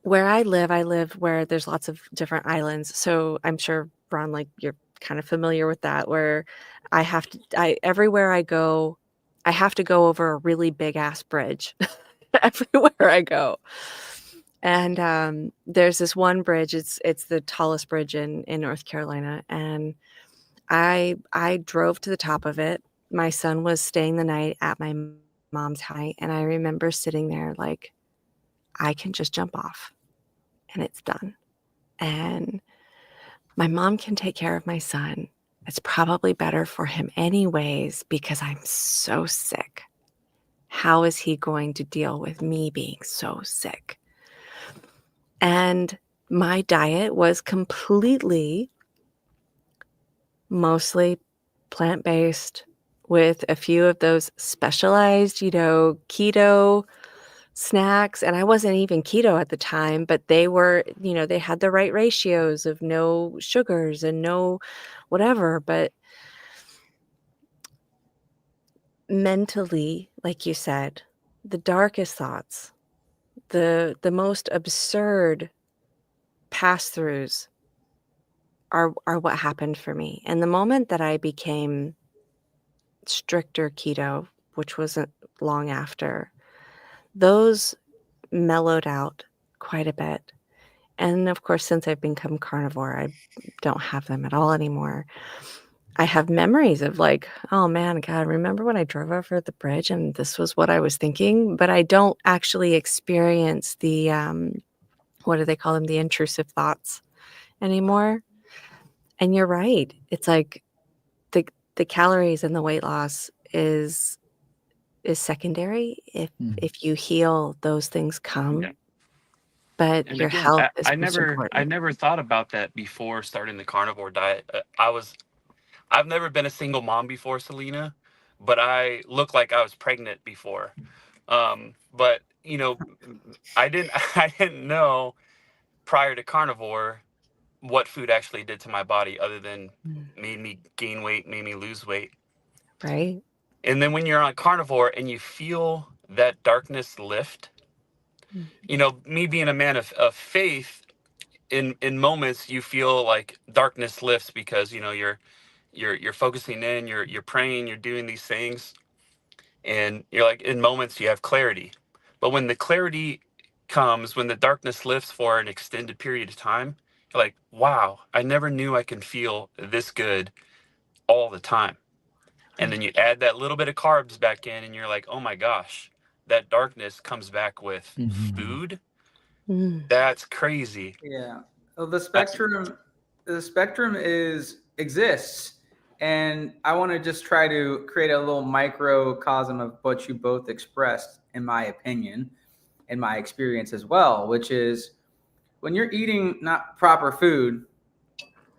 where I live where there's lots of different islands. So I'm sure, Ron, like you're kind of familiar with that, where everywhere I go, I have to go over a really big ass bridge everywhere I go. And there's this one bridge. It's the tallest bridge in North Carolina, and I drove to the top of it. My son was staying the night at my mom's house, and I remember sitting there like, I can just jump off and it's done. And my mom can take care of my son. It's probably better for him anyways because I'm so sick. How is he going to deal with me being so sick? And my diet was completely mostly plant-based with a few of those specialized, keto snacks. And I wasn't even keto at the time, but they were, they had the right ratios of no sugars and no whatever. But mentally, like you said, the darkest thoughts, the most absurd pass-throughs are what happened for me. And the moment that I became stricter keto, which wasn't long after, those mellowed out quite a bit. And of course, since I've become carnivore, I don't have them at all anymore. I have memories of like, oh man, God, remember when I drove over the bridge and this was what I was thinking? But I don't actually experience the, what do they call them? The intrusive thoughts anymore. And you're right. It's like the calories and the weight loss is secondary. If you heal, those things come, Yeah. but And your again, health I, is I most never I important. never thought about that before starting the carnivore diet. I've never been a single mom before, Selena, but I looked like I was pregnant before. But I didn't I didn't know prior to carnivore what food actually did to my body other than Mm, made me gain weight, made me lose weight. right? And then when you're on carnivore and you feel that darkness lift, Mm, me being a man of faith, in moments you feel like darkness lifts because you're focusing in, you're praying, you're doing these things, and you're like, in moments you have clarity. But when the clarity comes, when the darkness lifts for an extended period of time, you're like, wow, I never knew I can feel this good all the time. And right. then you add that little bit of carbs back in and you're like, oh my gosh, that darkness comes back with Mhm. food. Mm, That's crazy. Yeah. Well, I- the spectrum exists, and I want to just try to create a little microcosm of what you both expressed, in my opinion, in my experience as well, which is when you're eating not proper food,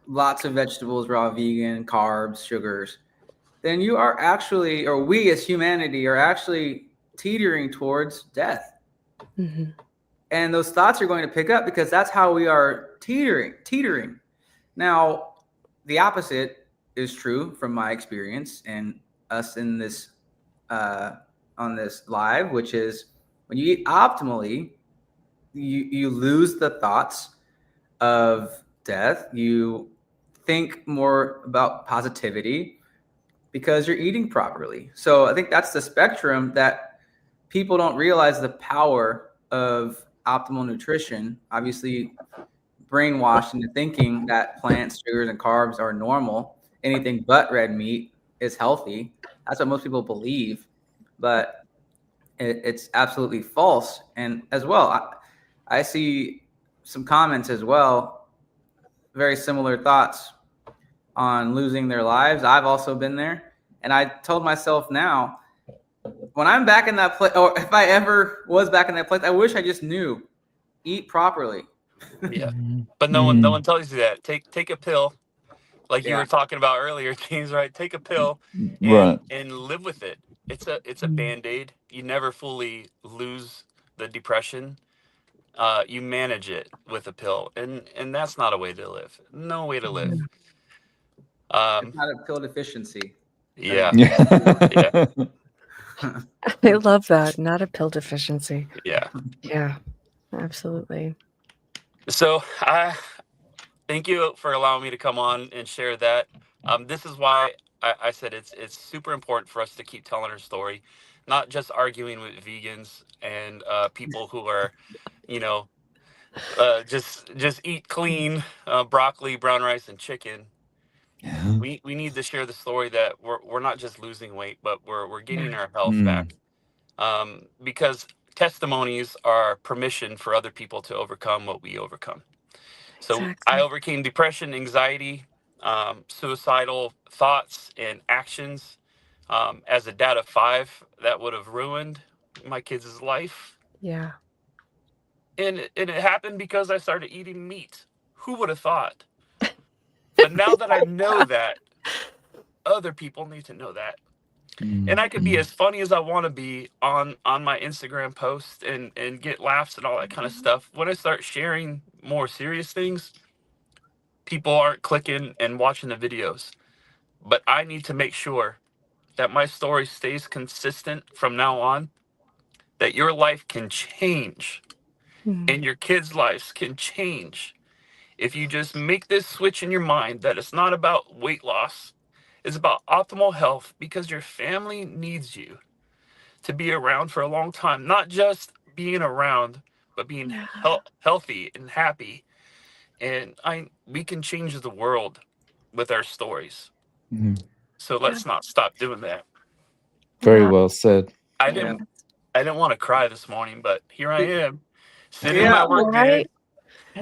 lots of vegetables, raw vegan, carbs, sugars, then you are actually, or we as humanity are actually teetering towards death. Mm-hmm. And those thoughts are going to pick up because that's how we are teetering. Now, the opposite is true from my experience and us in this on this live, which is when you eat optimally, you lose the thoughts of death. You think more about positivity because you're eating properly. So I think that's the spectrum that people don't realize the power of optimal nutrition. Obviously, brainwashed into thinking that plants, sugars, and carbs are normal. Anything but red meat is healthy. That's what most people believe, but it's absolutely false. And as well, I see some comments as well, very similar thoughts on losing their lives. I've also been there. And I told myself now, when I'm back in that place, or if I ever was back in that place, I wish I just knew, eat properly. Yeah, but no one tells you that. Take a pill, like you Yeah. were talking about earlier, James. Right? Take a pill Right. and live with it. It's a band-aid. You never fully lose the depression. You manage it with a pill, and that's not a way to live. No way to live. It's not a pill deficiency. Yeah, yeah, Yeah. I love that. Not a pill deficiency. yeah. Yeah, absolutely. So I thank you for allowing me to come on and share that. This is why I said it's super important for us to keep telling our story, not just arguing with vegans and people who are, you know, just eat clean, broccoli, brown rice, and chicken. We need to share the story that we're not just losing weight, but we're gaining our health back. Because testimonies are permission for other people to overcome what we overcome. So I Exactly. overcame depression, anxiety, suicidal thoughts, and actions. As a dad of 5, that would have ruined my kids' life. Yeah. And it happened because I started eating meat. Who would have thought? But now that I know that, other people need to know that. And I could be as funny as I want to be on my Instagram post and get laughs and all that kind of stuff. When I start sharing more serious things, people aren't clicking and watching the videos. But I need to make sure that my story stays consistent from now on, that your life can change Mm. and your kids' lives can change if you just make this switch in your mind that it's not about weight loss, it's about optimal health, because your family needs you to be around for a long time, not just being around, but being Yeah. healthy and happy. And we can change the world with our stories. So Yeah. let's not stop doing that. Very No. well said. I Yeah. didn't want to cry this morning, but here I am, sitting in Yeah. my work van. Right?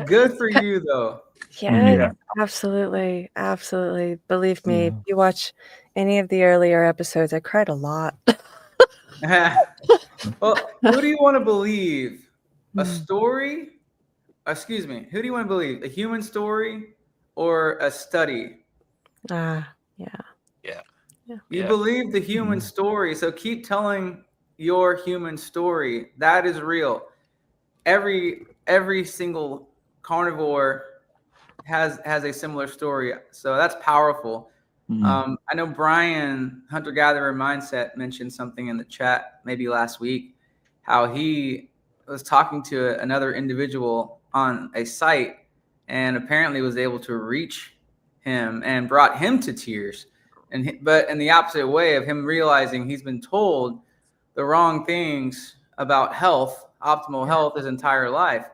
Good for you, though. Yes, Yeah. absolutely. Absolutely. Believe me, if Yeah. you watch any of the earlier episodes, I cried a lot. Well, who do you want to believe? A Mm. story? Excuse me. Who do you want to believe? A human story or a study? Ah, yeah. Yeah. Yeah. You Yeah. believe the human story, so keep telling your human story. That is real. Every single carnivore has a similar story, so that's powerful. I know Brian, hunter gatherer mindset, mentioned something in the chat maybe last week, how he was talking to another individual on a site and apparently was able to reach him and brought him to tears. But in the opposite way of him realizing he's been told the wrong things about health, optimal health, his entire life.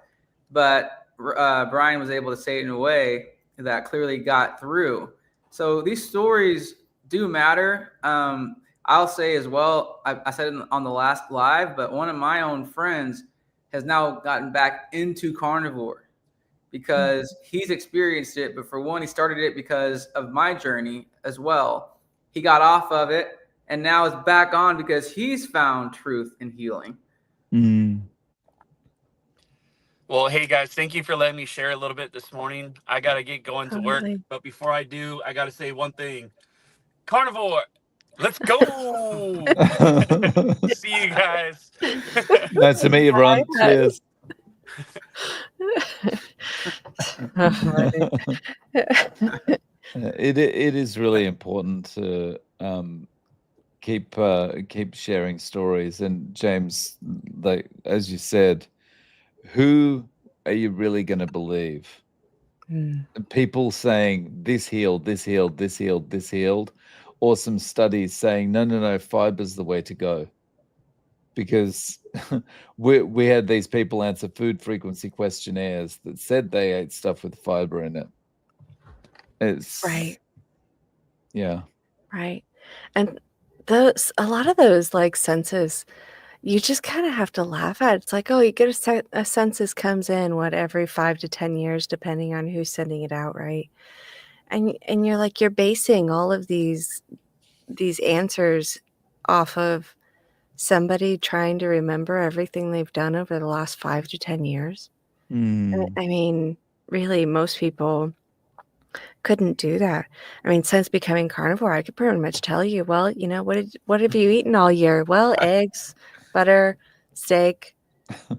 But Brian was able to say it in a way that clearly got through. So these stories do matter. I'll say as well, I said it on the last live, but one of my own friends has now gotten back into carnivore because he's experienced it. But for one, he started it because of my journey as well. He got off of it and now is back on because he's found truth and healing. Well, hey guys, thank you for letting me share a little bit this morning. I got to get going to work, Absolutely. but before I do, I got to say one thing. Carnivore, Let's go. See you guys. Nice to meet you, Ron. Yeah. Cheers. Oh, funny. It is really important to keep sharing stories. And James, like as you said, who are you really going to believe? Mm. People saying this healed, this healed, this healed, this healed, or some studies saying no, fiber's the way to go. Because we had these people answer food frequency questionnaires that said they ate stuff with fiber in it. It's Right, yeah. right. And a lot of those like senses, you just kind of have to laugh at. It's like, oh, you get a census comes in every 5 to 10 years, depending on who's sending it out, right? And you're like, you're basing all of these answers off of somebody trying to remember everything they've done over the last 5 to 10 years. I mean, really, most people couldn't do that. I mean, since becoming carnivore, I could pretty much tell you, well, what have you eaten all year? Well, eggs, butter, steak.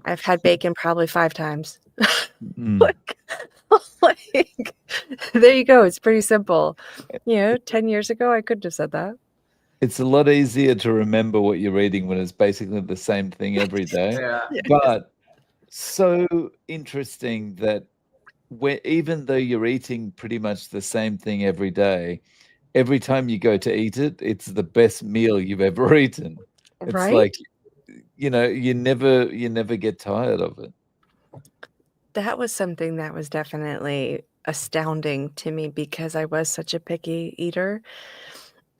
I've had bacon probably 5 times. Like, like, there you go. It's pretty simple. 10 years ago, I couldn't have said that. It's a lot easier to remember what you're eating when it's basically the same thing every day. Yeah. But so interesting that even though you're eating pretty much the same thing every day, every time you go to eat it, it's the best meal you've ever eaten. It's Right? like, you never get tired of it. That was something that was definitely astounding to me because I was such a picky eater.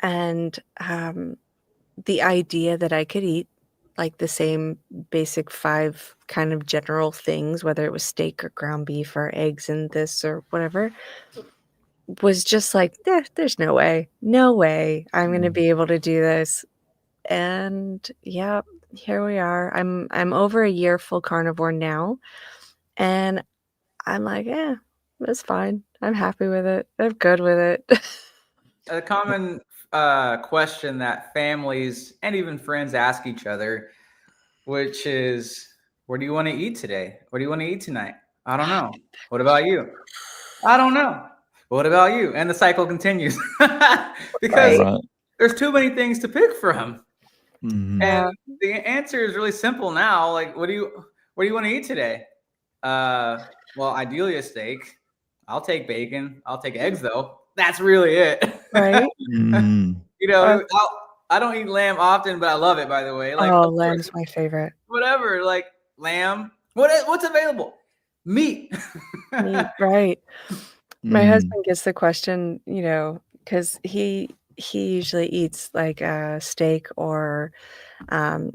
And the idea that I could eat like the same basic 5 kind of general things, whether it was steak or ground beef or eggs and this or whatever, was just like, there's no way. No way I'm going to be able to do this. And yeah, here we are. I'm over a year full carnivore now. And I'm like, that's fine. I'm happy with it. I'm good with it. A common question that families and even friends ask each other, which is, "Where do you want to eat today? What do you want to eat tonight?" "I don't know." "What about you?" "I don't know." "What about you?" And the cycle continues because Right. there's too many things to pick from. Mhm. And the answer is really simple now. Like, what do you want to eat today? Well, ideally a steak. I'll take bacon. I'll take eggs though. That's really it. Right? Mm. I don't eat lamb often, but I love it, by the way. Like, Oh, of course, lamb's my favorite. whatever, like lamb. What's available? Meat. Meat, right. My Mm. husband gets the question, because he usually eats like a steak or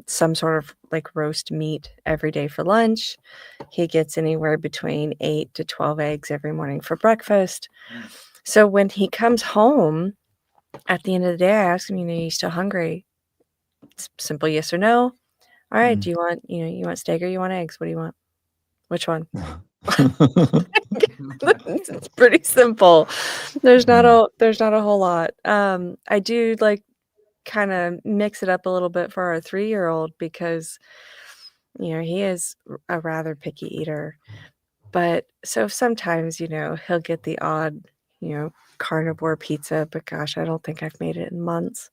some sort of like roast meat every day for lunch. He gets anywhere between 8 to 12 eggs every morning for breakfast. So when he comes home at the end of the day, I ask him, are you still hungry? It's simple yes or no. All right, do you want, you want steak or you want eggs? What do you want? Which one? It's pretty simple. There's not a whole lot. I do like kind of mix it up a little bit for our 3-year-old because he is a rather picky eater. But so sometimes, he'll get the odd, carnivore pizza, but gosh, I don't think I've made it in months.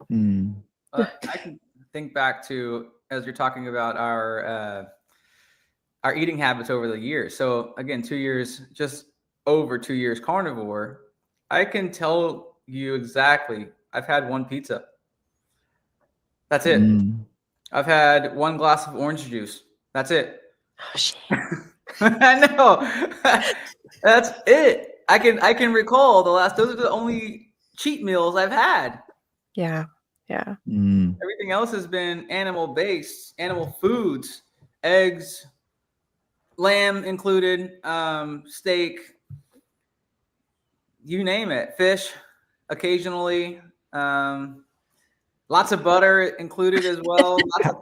I can think back to, as you're talking about our eating habits over the years. So again, 2 years, just over 2 years carnivore, I can tell you exactly. I've had 1 pizza. That's it. I've had 1 glass of orange juice. That's it. Oh, shit. I know. That's it. I can recall those are the only cheat meals I've had. Yeah. Everything else has been animal based, animal foods, eggs, lamb included, steak, you name it, fish occasionally, lots of butter included as well, lots of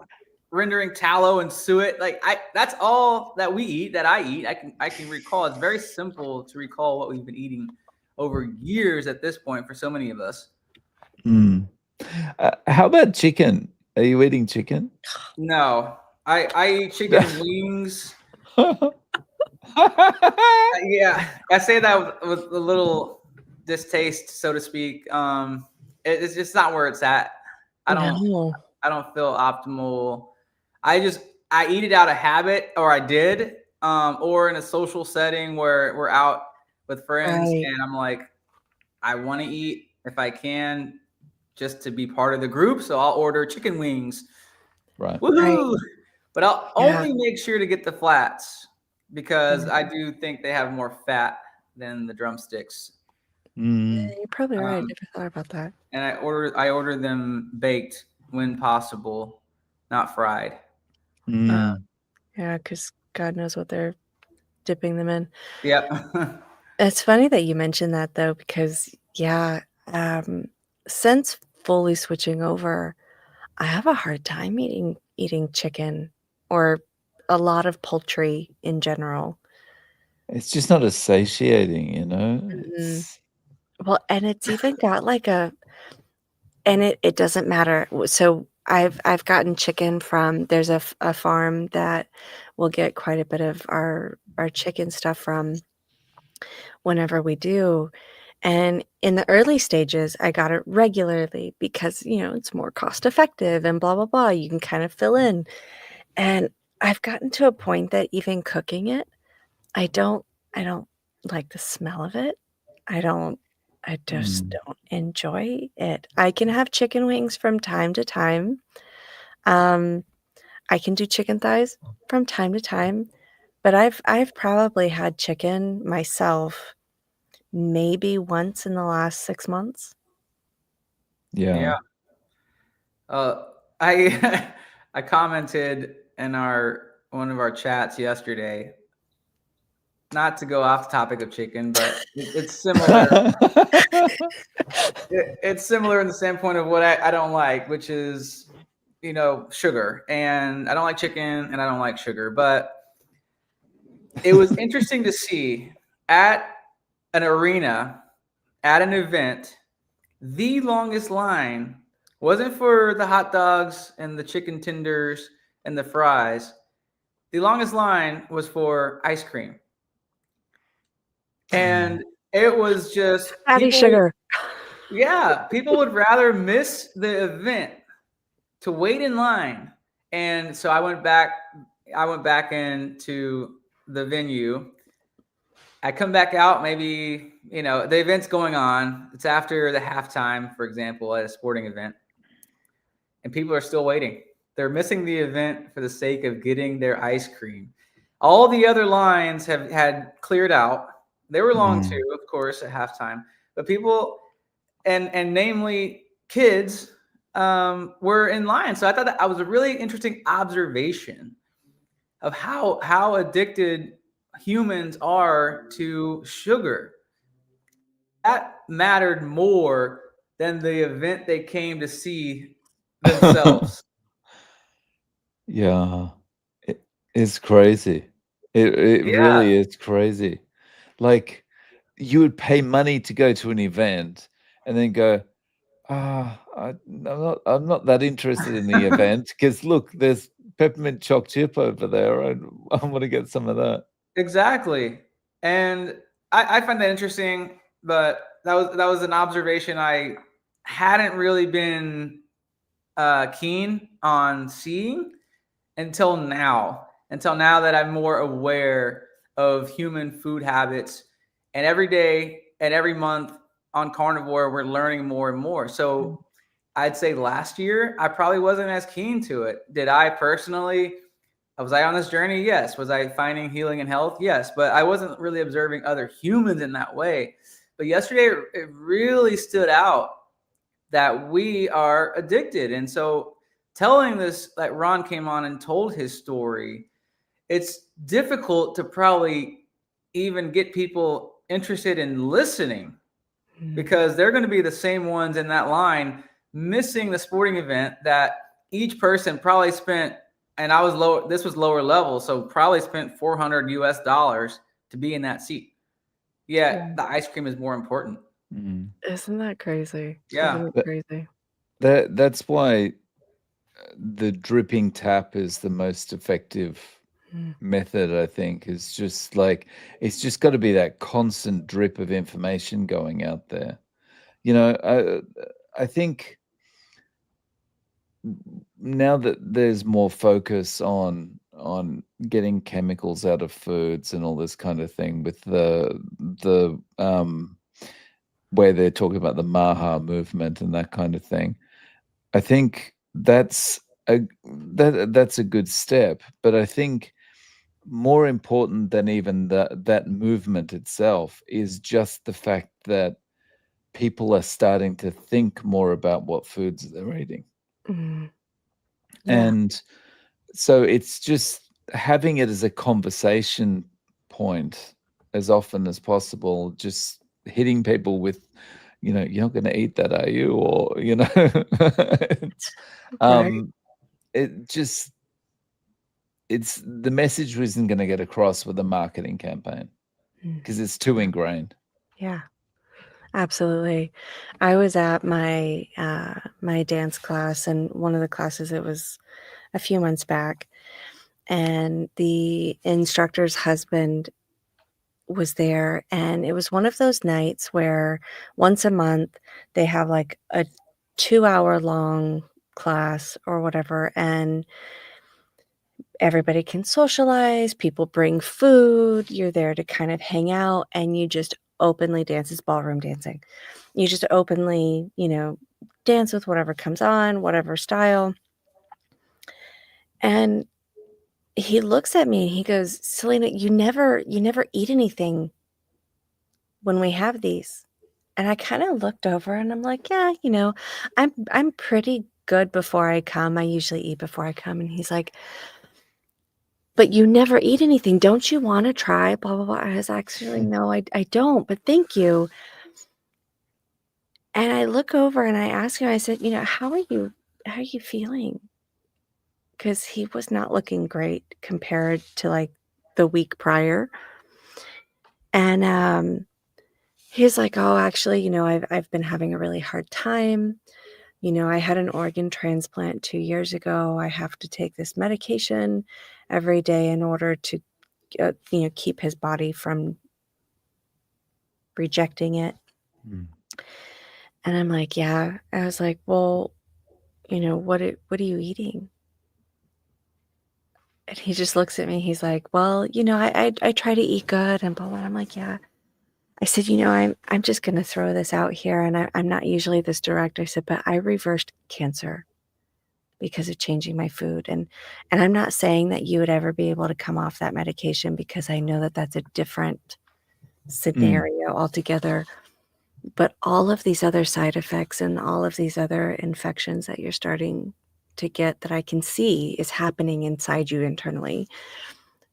rendering tallow and suet. Like that's all that we eat, that I eat. I can recall. It's very simple to recall what we've been eating over years at this point for so many of us. How about chicken? Are you eating chicken? No, I eat chicken wings. Yeah, I say that with a little distaste, so to speak. It's just not where it's at. I don't No. I don't feel optimal. I eat it out of habit, or I did, or in a social setting where we're out with friends, Right. and I'm like, I want to eat if I can, just to be part of the group. So I'll order chicken wings. Right. Woohoo! But I'll Yeah. only make sure to get the flats because Yeah. I do think they have more fat than the drumsticks. Mm, You're probably right. I Um, never thought about that. and I order them baked when possible, not fried. mm, Yeah, because God knows what they're dipping them in. Yep. It's funny that you mentioned that though, because yeah, since fully switching over, I have a hard time eating chicken or a lot of poultry in general. it's just not as satiating, you know? Mhm. It's Well, and it's even got like and it doesn't matter. So I've gotten chicken from there's a farm that we'll get quite a bit of our chicken stuff from whenever we do. And in the early stages, I got it regularly because, it's more cost effective and blah, blah, blah. You can kind of fill in. And I've gotten to a point that even cooking it, I don't I don't like the smell of it. I don't I just mm, don't enjoy it. I can have chicken wings from time to time. Um, I can do chicken thighs from time to time, but I've probably had chicken myself maybe once in the last 6 months. yeah. Yeah. I I commented in our one of our chats yesterday, not to go off the topic of chicken, but it's similar. It's similar in the standpoint of what I don't like, which is, sugar. And I don't like chicken and I don't like sugar. But it was interesting to see at an arena, at an event, the longest line wasn't for the hot dogs and the chicken tenders and the fries. The longest line was for ice cream. And it was just Fatty people, sugar. yeah, people would rather miss the event to wait in line. And so I went back into the venue. I come back out, maybe, the event's going on. It's after the halftime, for example, at a sporting event, and people are still waiting. They're missing the event for the sake of getting their ice cream. All the other lines have had cleared out. They were long Mm. too, of course, at halftime. But people, and namely kids, were in line. So I thought that was a really interesting observation of how addicted humans are to sugar. That mattered more than the event they came to see themselves. Yeah. It, it's crazy. It Yeah, really is crazy. Like you would pay money to go to an event and then go, I'm not that interested in the event because look, there's peppermint choc chip over there. I want to get some of that. exactly. And I find that interesting, but that was an observation I hadn't really been keen on seeing until now that I'm more aware of human food habits. And every day and every month on Carnivore, we're learning more and more. So I'd say last year, I probably wasn't as keen to it. Did I personally? Was I on this journey? Yes. Was I finding healing and health? Yes. But I wasn't really observing other humans in that way. But yesterday, it really stood out that we are addicted. And so telling this, like Ron came on and told his story, it's difficult to probably even get people interested in listening Mm. because they're going to be the same ones in that line missing the sporting event that each person probably spent. And I was low, this was lower level, so probably spent $400 to be in that seat. Yeah. Yet the ice cream is more important. Mm. Isn't that crazy? Yeah. Isn't it That, crazy? That's why the dripping tap is the most effective method, I think. Is just like, it's just got to be that constant drip of information going out there. I think now that there's more focus on getting chemicals out of foods and all this kind of thing, with the where they're talking about the Maha movement and that kind of thing, I think that's that's a good step. But I think more important than even that movement itself is just the fact that people are starting to think more about what foods they're eating. Mm. Yeah. And so it's just having it as a conversation point as often as possible, just hitting people with, you're not going to eat that, are you? Or, Right. it just, it's the message isn't going to get across with a marketing campaign because it's too ingrained. Yeah. Absolutely. I was at my my dance class, and one of the classes, it was a few months back, and the instructor's husband was there, and it was one of those nights where once a month they have like a 2-hour long class or whatever, and everybody can socialize, people bring food, you're there to kind of hang out, and you just openly dance. It's ballroom dancing. You just openly, dance with whatever comes on, whatever style. And he looks at me and he goes, "Selena, you never eat anything when we have these." And I kind of looked over and I'm like, "Yeah, I'm pretty good before I come. I usually eat before I come." And he's like, "But you never eat anything. Don't you want to try?" Blah, blah, blah. I was actually, "No, I don't, but thank you." And I look over and I ask him, I said, "How are you feeling?" Because he was not looking great compared to like the week prior. And he's like, "Oh, actually, I've been having a really hard time. I had an organ transplant 2 years ago. I have to take this medication every day in order to, keep his body from rejecting it." And I'm like, "Yeah." I was like, "Well, what are you eating?" And he just looks at me. He's like, "Well, I try to eat good and blah, blah." I'm like, "Yeah." I said, I'm just going to throw this out here, and I'm not usually this direct. I said, "But I reversed cancer because of changing my food. And I'm not saying that you would ever be able to come off that medication, because I know that that's a different scenario altogether. But all of these other side effects and all of these other infections that you're starting to get, that I can see is happening inside you internally,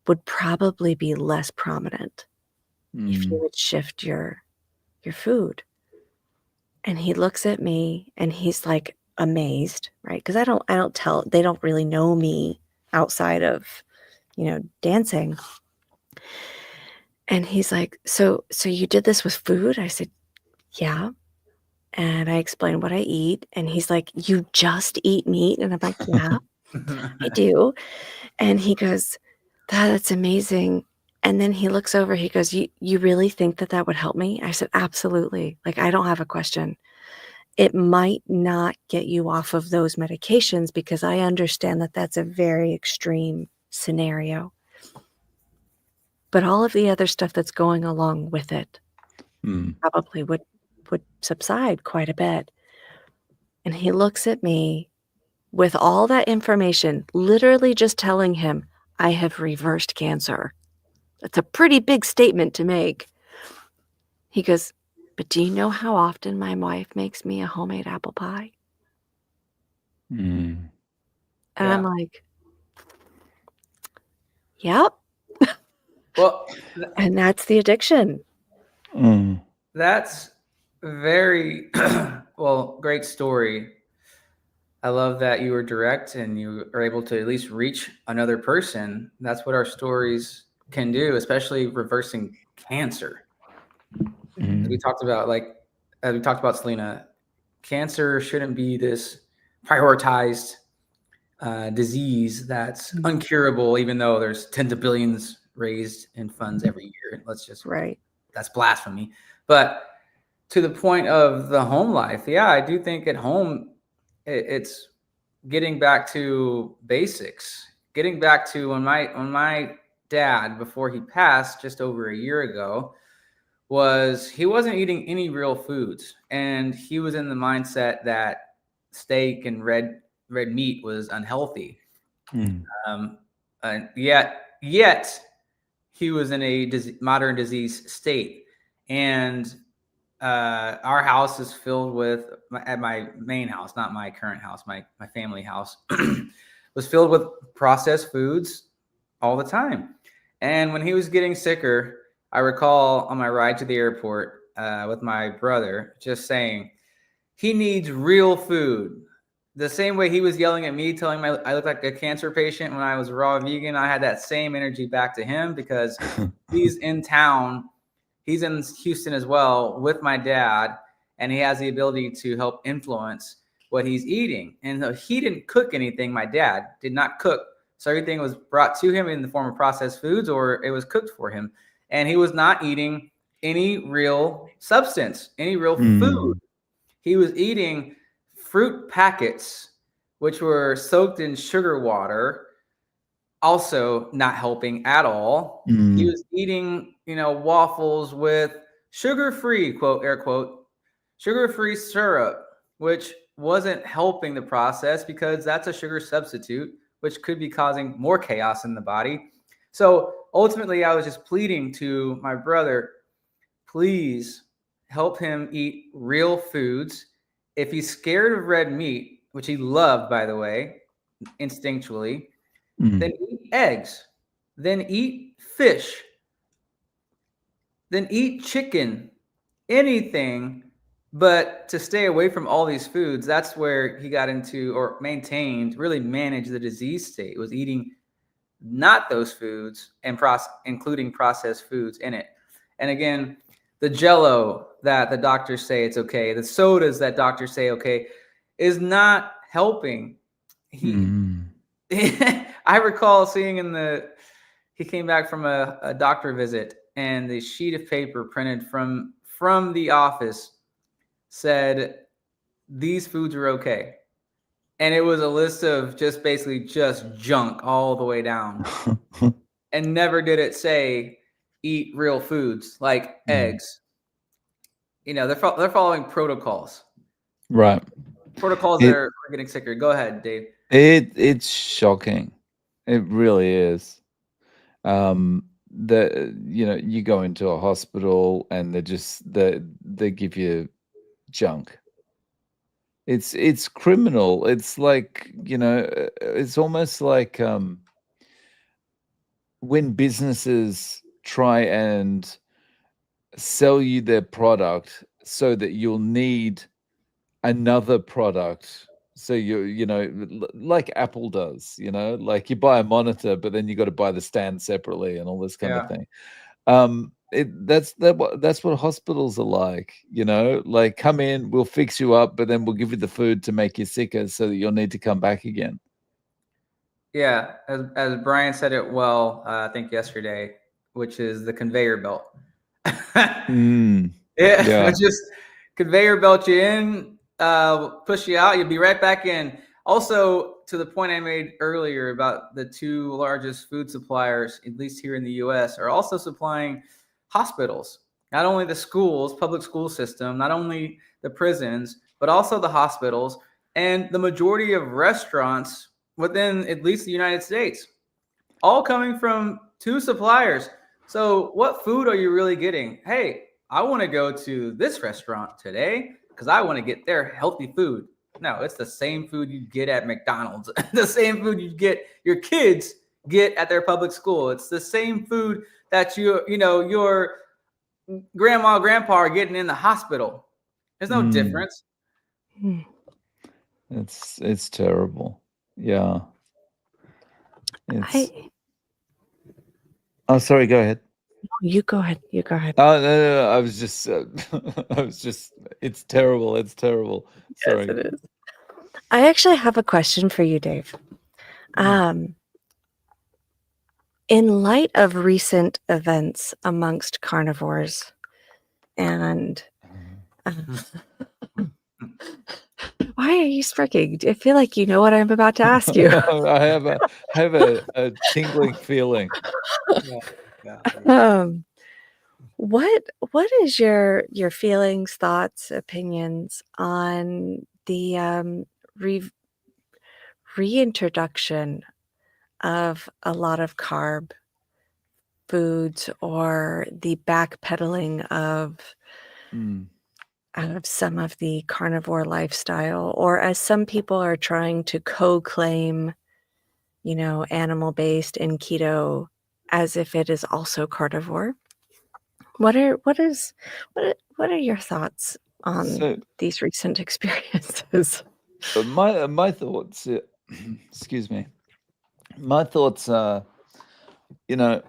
would probably be less prominent if you would shift your food." And he looks at me and he's like amazed, right? Because they don't really know me outside of, dancing. And he's like, "So you did this with food?" I said, "Yeah." And I explained what I eat. And he's like, "You just eat meat?" And I'm like, "Yeah, I do." And he goes, "That's amazing." And then he looks over, he goes, You really think that that would help me?" I said, "Absolutely. Like, I don't have a question. It might not get you off of those medications, because I understand that that's a very extreme scenario. But all of the other stuff that's going along with it probably would subside quite a bit." And he looks at me with all that information, literally just telling him, "I have reversed cancer." That's a pretty big statement to make. He goes, "But do you know how often my wife makes me a homemade apple pie?" And I'm Yeah. like, "Yep." Well, And that's the addiction. that's very well, great story. I love that you were direct and you are able to at least reach another person. That's what our stories can do, especially reversing cancer. As we talked about, Selena, cancer shouldn't be this prioritized disease that's uncurable, even though there's tens of billions raised in funds every year. Right. That's blasphemy. But to the point of the home life, yeah, I do think at home it's getting back to basics, getting back to when my dad, before he passed just over a year ago, he wasn't eating any real foods, and he was in the mindset that steak and red meat was unhealthy. And yet he was in a modern disease state, and our house is filled with, at my main house, not my current house, my family house, was filled with processed foods all the time. And when he was getting sicker, I recall on my ride to the airport with my brother just saying, he needs real food. The same way he was yelling at me, telling me I looked like a cancer patient when I was raw vegan, I had that same energy back to him, because he's in town. He's in Houston as well with my dad, and he has the ability to help influence what he's eating. And he didn't cook anything. My dad did not cook. So everything was brought to him in the form of processed foods, or it was cooked for him. And he was not eating any real substance, any real food. He was eating fruit packets, which were soaked in sugar water, also not helping at all. He was eating, waffles with sugar-free, quote, air quote, sugar-free syrup, which wasn't helping the process, because that's a sugar substitute, which could be causing more chaos in the body. So ultimately, I was just pleading to my brother, please help him eat real foods. If he's scared of red meat, which he loved, by the way, instinctually, then eat eggs, then eat fish, then eat chicken, anything, but to stay away from all these foods. That's where he got into, or maintained, really managed the disease state, was eating not those foods, and including processed foods in it. And again, the Jell-O that the doctors say it's okay, the sodas that doctors say okay, is not helping. I recall seeing he came back from a doctor visit, and the sheet of paper printed from the office said these foods are okay. And it was a list of basically just junk all the way down. And never did it say eat real foods like eggs. They're following protocols. Right. Protocols that are getting sicker. Go ahead, Dave. It's shocking. It really is. You go into a hospital and they give you junk. It's criminal. It's like, it's almost like when businesses try and sell you their product so that you'll need another product. So like Apple does, like you buy a monitor, but then you got to buy the stand separately and all this kind of thing. That's what hospitals are like, like come in, we'll fix you up, but then we'll give you the food to make you sicker so that you'll need to come back again. Yeah, as Brian said it well, I think yesterday, which is the conveyor belt. Just conveyor belt you in, push you out, you'll be right back in. Also, to the point I made earlier about the two largest food suppliers, at least here in the US, are also supplying hospitals. Not only the schools, public school system, not only the prisons, but also the hospitals, and the majority of restaurants within at least the United States, all coming from two suppliers. So what food are you really getting? Hey, I want to go to this restaurant today because I want to get their healthy food. No, it's the same food you get at McDonald's, the same food your kids get at their public school. It's the same food that your grandma, grandpa are getting in the hospital. There's no difference. It's terrible. Yeah. Oh, sorry, go ahead. You go ahead. You go ahead. Oh, no, I was just, it's terrible. It's terrible. Yes, Sorry. it is. I actually have a question for you, Dave. In light of recent events amongst carnivores, and why are you smirking? I feel like you know what I'm about to ask you. I have a tingling feeling. What is your feelings, thoughts, opinions on the reintroduction of a lot of carb foods, or the backpedaling of some of the carnivore lifestyle, or as some people are trying to co-claim, animal-based and keto as if it is also carnivore? What are your thoughts on So, these recent experiences? my thoughts, excuse me. My thoughts are, you know,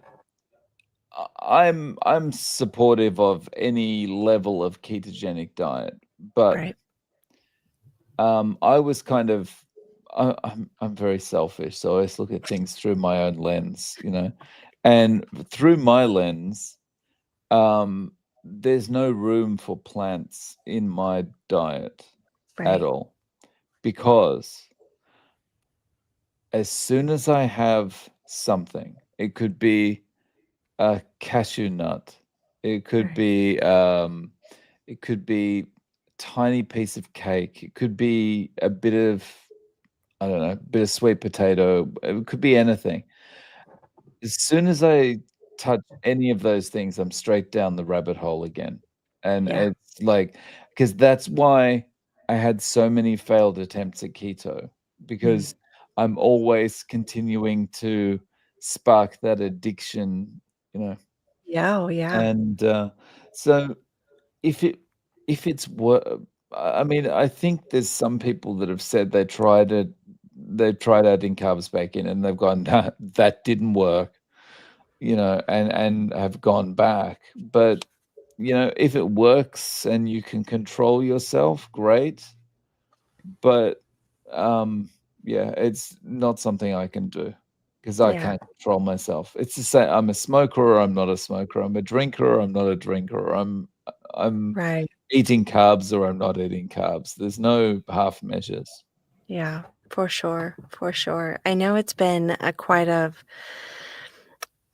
I'm supportive of any level of ketogenic diet, but Right. I was kind of, I'm very selfish, so I always look at things through my own lens, and through my lens, there's no room for plants in my diet at Right. all, because as soon as I have something, it could be a cashew nut, it could Right. be a tiny piece of cake, it could be a bit of, I don't know, a bit of sweet potato, it could be anything. As soon as I touch any of those things, I'm straight down the rabbit hole again. And Yeah. it's like, because that's why I had so many failed attempts at keto, because I'm always continuing to spark that addiction, you know. Yeah. Oh, yeah. And so if it if it's I mean, I think there's some people that have said they tried adding carbs back in and they've gone, "Nah, that didn't work," and have gone back. But, if it works and you can control yourself, great. But yeah, it's not something I can do because I Yeah. can't control myself. It's the same. I'm a smoker or I'm not a smoker. I'm a drinker or I'm not a drinker. I'm Right. eating carbs or I'm not eating carbs. There's no half measures. Yeah. For sure. For sure. I know it's been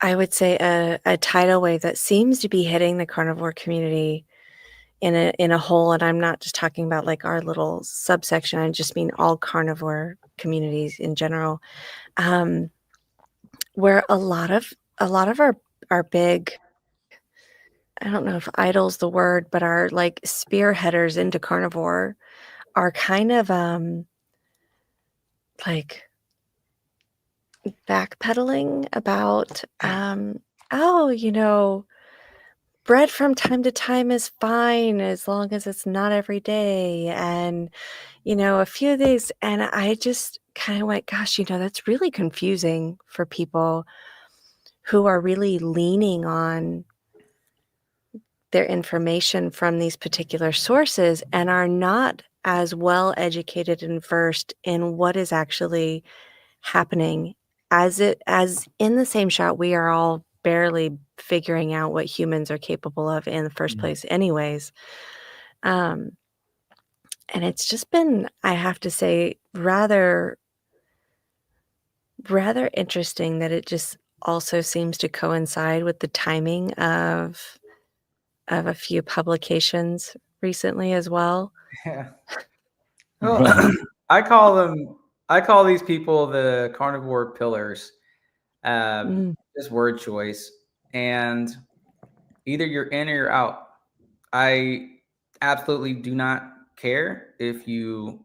I would say a tidal wave that seems to be hitting the carnivore community in a whole, and I'm not just talking about like our little subsection. I just mean all carnivore communities in general, where a lot of our big, I don't know if idol's the word, but our like spearheaders into carnivore are kind of like backpedaling about oh, bread from time to time is fine as long as it's not every day, and a few of these, and I just kind of went, gosh, that's really confusing for people who are really leaning on their information from these particular sources and are not as well educated and versed in what is actually happening, as in the same shot we are all barely figuring out what humans are capable of in the first place anyways. um and it's just been, I have to say, rather interesting that it just also seems to coincide with the timing of a few publications recently as well. Yeah. Right. Well, I call these people the carnivore pillars. Mm, Just word choice. And either you're in or you're out. I absolutely do not care if you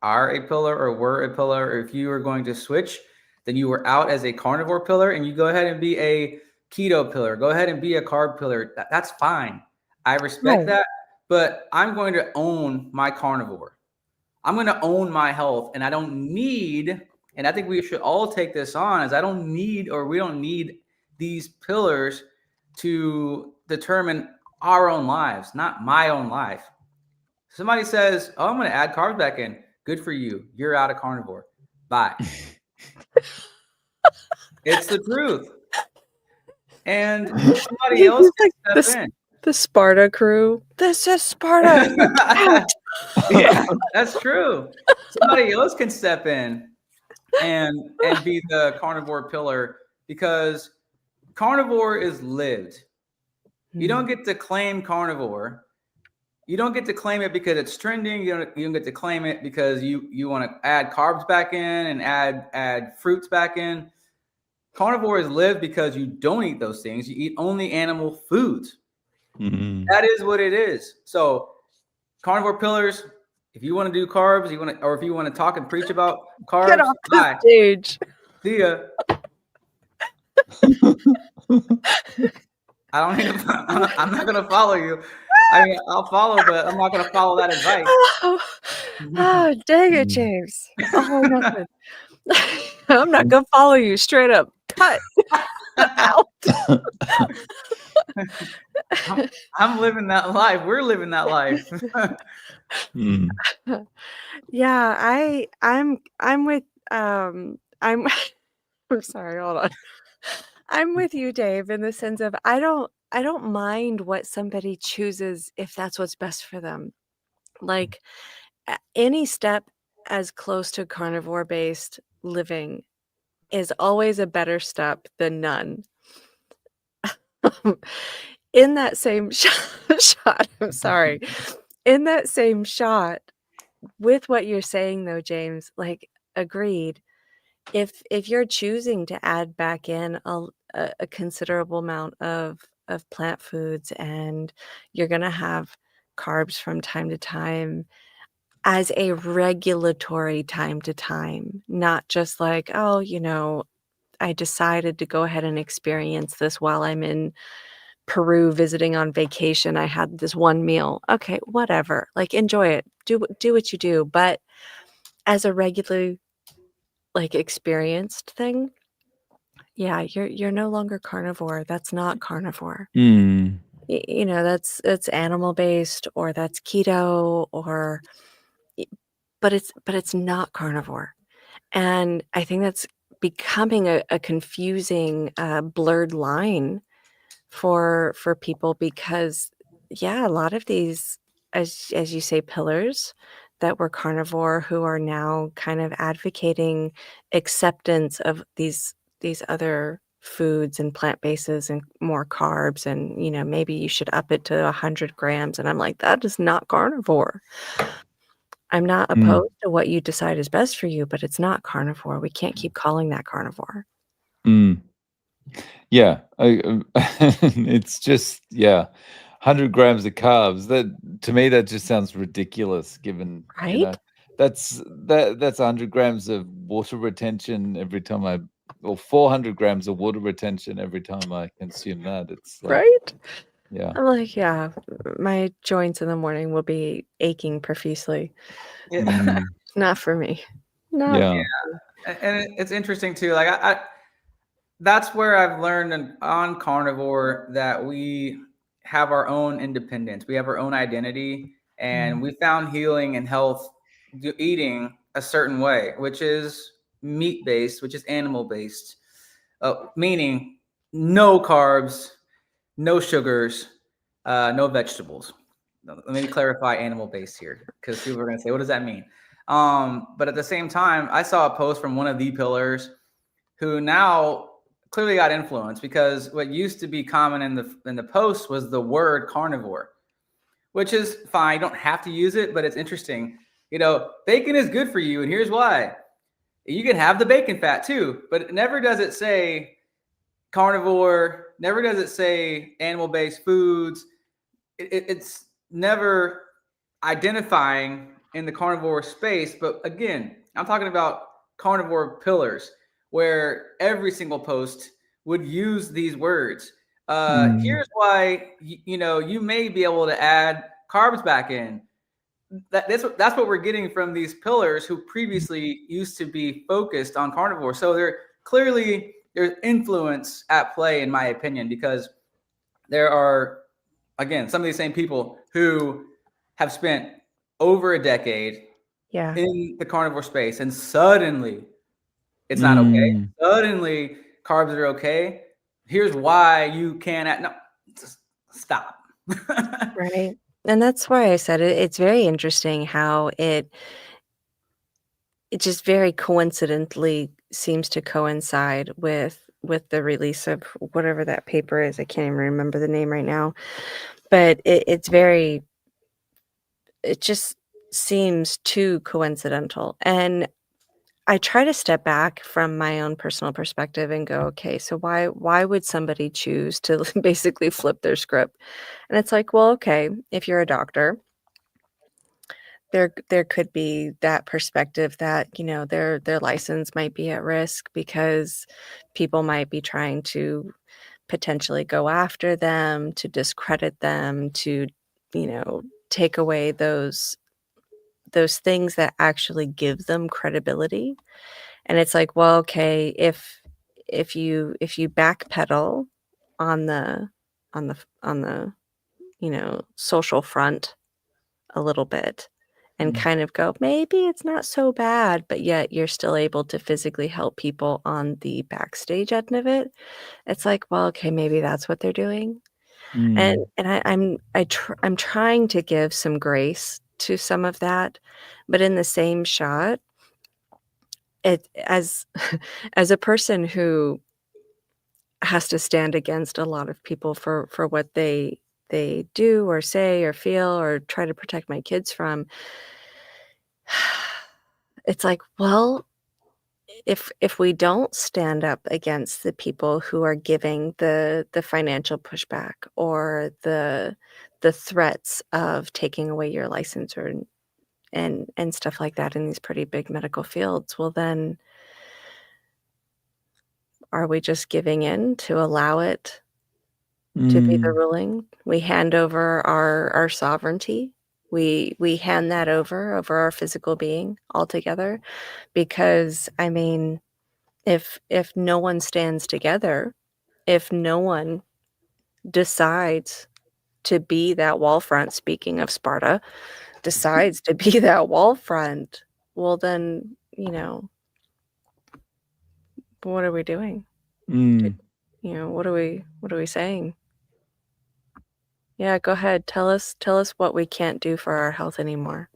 are a pillar or were a pillar, or if you are going to switch, then you were out as a carnivore pillar and you go ahead and be a keto pillar. Go ahead and be a carb pillar. That's fine. I respect right. that, but I'm going to own my carnivore. I'm going to own my health, and I don't need, and I think we should all take this on, is I don't need, or we don't need these pillars to determine our own lives, not my own life. Somebody says, "Oh, I'm going to add carbs back in." Good for you. You're out of carnivore. Bye. It's the truth. And somebody else He's can like step in. the Sparta crew. This is Sparta. Yeah, that's true. Somebody else can step in and be the carnivore pillar, because carnivore is lived. You don't get to claim carnivore. You don't get to claim it because it's trending. You don't get to claim it because you want to add carbs back in and add fruits back in. Carnivore is lived because you don't eat those things. You eat only animal foods. That is what it is. So carnivore pillars, if you want to do carbs, or if you want to talk and preach about carbs, Get off the stage. See ya. I'm not going to follow you. I mean, I'll follow, but I'm not going to follow that advice. Oh, dang it, James. Oh, nothing. I'm not going to follow you. Straight up. Cut. Out. I'm living that life. We're living that life. Yeah, I'm with I'm I'm sorry, hold on. I'm with you, Dave, in the sense of I don't mind what somebody chooses if that's what's best for them. Like any step as close to carnivore based living is always a better step than none. In that same shot, I'm sorry. In that same shot, with what you're saying though, James, like agreed. If you're choosing to add back in a considerable amount of plant foods, and you're going to have carbs from time to time as a regulatory time to time, not just like, oh, I decided to go ahead and experience this while I'm in Peru visiting on vacation. I had this one meal. Okay, whatever. Like enjoy it. Do what you do, but as a regular experienced thing, yeah, you're no longer carnivore. That's not carnivore. That's animal based, or that's keto, or but it's not carnivore. And I think that's becoming a confusing blurred line for people, because yeah, a lot of these, as you say, pillars that were carnivore, who are now kind of advocating acceptance of these other foods and plant bases and more carbs, and maybe you should up it to 100 grams, and I'm like, that is not carnivore. I'm not opposed to what you decide is best for you, but it's not carnivore. We can't keep calling that carnivore. Yeah, it's just 100 grams of carbs. That to me, that just sounds ridiculous. Given Right? That's 100 grams of water retention every time or 400 grams of water retention every time I consume that. It's like, right? Yeah. I'm like, yeah, my joints in the morning will be aching profusely. Not for me. And it's interesting too. Like I that's where I've learned on carnivore that we have our own independence. We have our own identity, and we found healing and health eating a certain way, which is meat based, which is animal based, meaning no carbs, no sugars, no vegetables. Let me clarify animal based here, because people are going to say, what does that mean? But at the same time, I saw a post from one of the pillars who now clearly got influenced, because what used to be common in the post was the word carnivore, which is fine. You don't have to use it, but it's interesting. Bacon is good for you, and here's why. You can have the bacon fat too, but never does it say carnivore, never does it say animal-based foods. It's never identifying in the carnivore space. But again, I'm talking about carnivore pillars, where every single post would use these words. Here's why you may be able to add carbs back in. That's what we're getting from these pillars who previously used to be focused on carnivore. So there's influence at play, in my opinion, because there are, again, some of these same people who have spent over a decade Yeah. in the carnivore space, and suddenly it's not okay. Mm. Suddenly carbs are okay. Here's why you can't. No, just stop. Right. And that's why I said it's very interesting how it just very coincidentally seems to coincide with the release of whatever that paper is. I can't even remember the name right now. But it just seems too coincidental. And I try to step back from my own personal perspective and go, okay, so why would somebody choose to basically flip their script? And it's like, well, okay, if you're a doctor, there could be that perspective that, their license might be at risk because people might be trying to potentially go after them, to discredit them, to, take away those things that actually give them credibility. And it's like, well, okay, if you backpedal on the social front a little bit and kind of go, maybe it's not so bad, but yet you're still able to physically help people on the backstage end of it. It's like, well, okay, maybe that's what they're doing. And Mm. I'm trying to give some grace to some of that, but in the same shot, it as as a person who has to stand against a lot of people for what they do or say or feel or try to protect my kids from, it's like, well, if we don't stand up against the people who are giving the financial pushback or the threats of taking away your license or and stuff like that in these pretty big medical fields, well, then are we just giving in to allow it to be the Mm. ruling? We hand over our sovereignty. We hand that over our physical being altogether because, I mean, if no one stands together, if no one decides to be that wall front, speaking of Sparta, decides to be that wall front, well, then, what are we doing? Mm. What are we saying? Yeah, go ahead. Tell us what we can't do for our health anymore.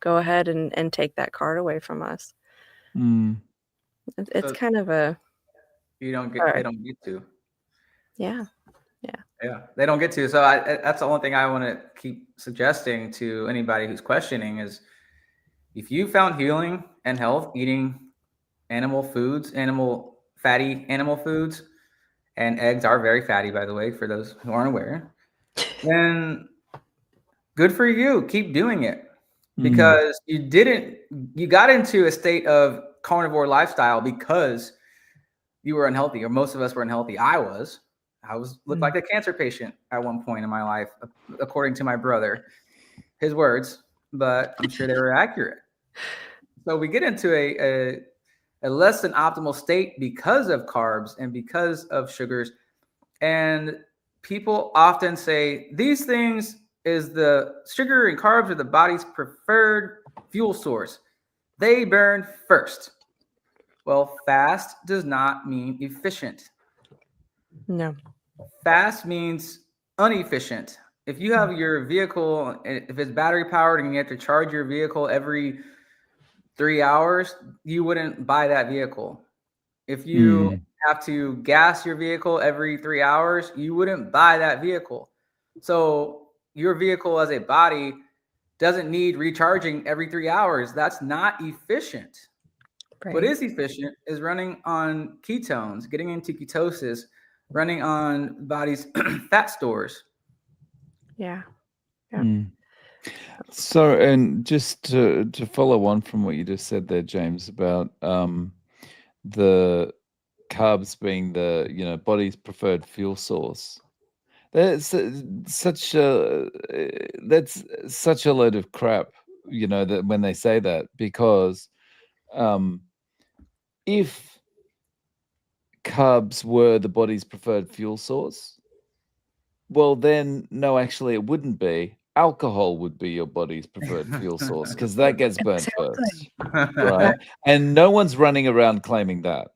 Go ahead and take that card away from us. Mm. It's So kind of a they don't sorry. get to. Yeah, yeah. Yeah, they don't get to. So that's the only thing I want to keep suggesting to anybody who's questioning is, if you found healing and health eating fatty animal foods, and eggs are very fatty, by the way, for those who aren't aware, then good for you. Keep doing it, Mm. because you got into a state of carnivore lifestyle because you were unhealthy, or most of us were unhealthy. I was looked like a cancer patient at one point in my life, according to my brother, his words, but I'm sure they were accurate. So we get into a less than optimal state because of carbs and because of sugars. And people often say these things is the sugar and carbs are the body's preferred fuel source. They burn first. Well, fast does not mean efficient. No. Fast means inefficient. If you have your vehicle, if it's battery powered and you have to charge your vehicle every 3 hours, you wouldn't buy that vehicle. If you Mm. have to gas your vehicle every 3 hours, you wouldn't buy that vehicle. So your vehicle as a body doesn't need recharging every 3 hours. That's not efficient. What Right. is efficient is running on ketones, getting into ketosis, running on body's fat stores. Yeah. Yeah. Mm. So, and just to follow on from what you just said there, James, about the carbs being the body's preferred fuel source. That's such a that's such a load of crap, that when they say that, because um, if carbs were the body's preferred fuel source, well, then no, actually, it wouldn't be. Alcohol would be your body's preferred fuel source because that gets burnt first, Exactly. right? And no one's running around claiming that.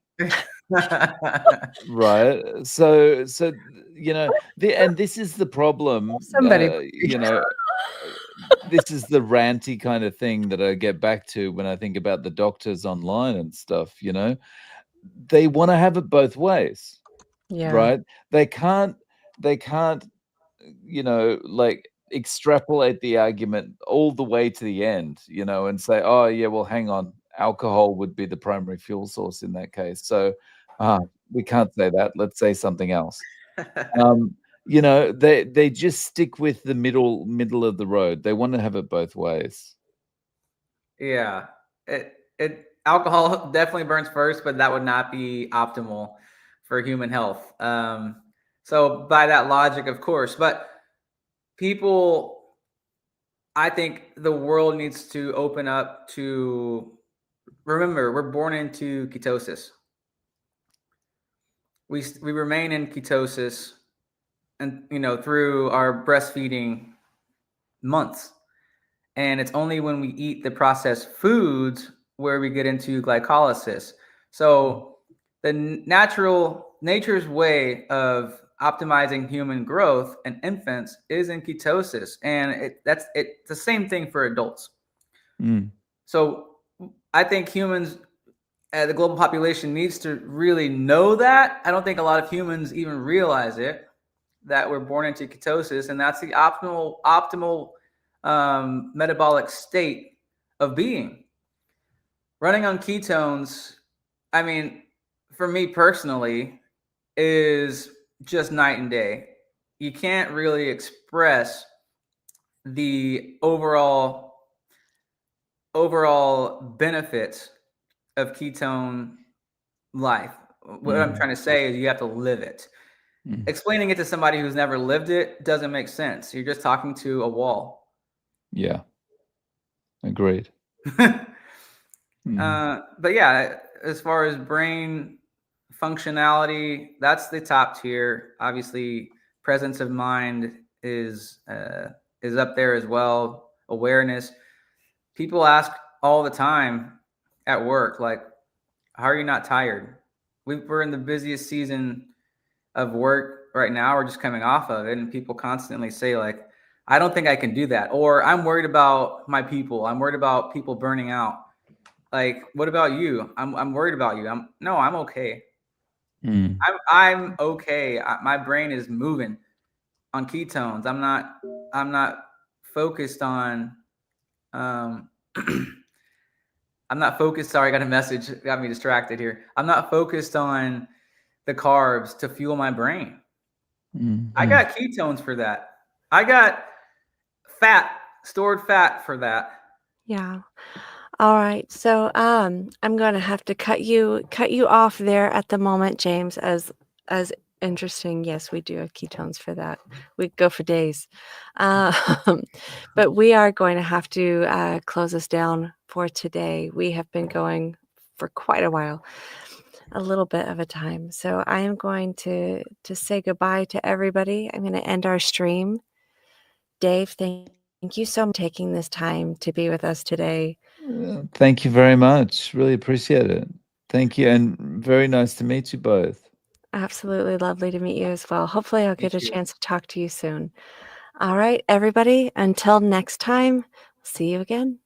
Right. So and this is the problem, Somebody this is the ranty kind of thing that I get back to when I think about the doctors online and stuff, they want to have it both ways, Yeah. right? They can't like extrapolate the argument all the way to the end, and say, oh yeah, well, hang on, alcohol would be the primary fuel source in that case. So we can't say that. Let's say something else. They just stick with the middle of the road. They want to have it both ways. Yeah, it alcohol definitely burns first, but that would not be optimal for human health. So by that logic, of course, but I think the world needs to open up to remember we're born into ketosis. We remain in ketosis, and through our breastfeeding months. And it's only when we eat the processed foods where we get into glycolysis. So the nature's way of optimizing human growth in infants is in ketosis, and it's the same thing for adults. So I think humans, the global population, needs to really know that. I don't think a lot of humans even realize it, that we're born into ketosis, and that's the optimal metabolic state of being. Running on ketones, I mean, for me personally, is just night and day. You can't really express the overall benefits of ketone life. What I'm trying to say is you have to live it. Explaining it to somebody who's never lived it doesn't make sense. You're just talking to a wall. Yeah. Agreed. But yeah, as far as brain functionality, that's the top tier. Obviously, presence of mind is up there as well. Awareness. People ask all the time at work, like, how are you not tired? We're in the busiest season of work right now. We're just coming off of it, and people constantly say, like, I don't think I can do that, or I'm worried about my people. I'm worried about people burning out. Like, what about you? I'm worried about you. I'm okay. I'm okay. My brain is moving on ketones. I'm not focused on I'm not focused. Sorry, I got a message. Got me distracted here. I'm not focused on the carbs to fuel my brain. I got ketones for that. I got stored fat for that. Yeah. All right. So I'm going to have to cut you off there at the moment, James, as interesting. Yes, we do have ketones for that. We go for days. But we are going to have to close us down for today. We have been going for quite a while, a little bit of a time. So I am going to say goodbye to everybody. I'm going to end our stream. Dave, thank you so much for taking this time to be with us today. Thank you very much. Really appreciate it. Thank you. And very nice to meet you both. Absolutely lovely to meet you as well. Hopefully I'll get a chance to talk to you soon. All right, everybody, until next time, see you again.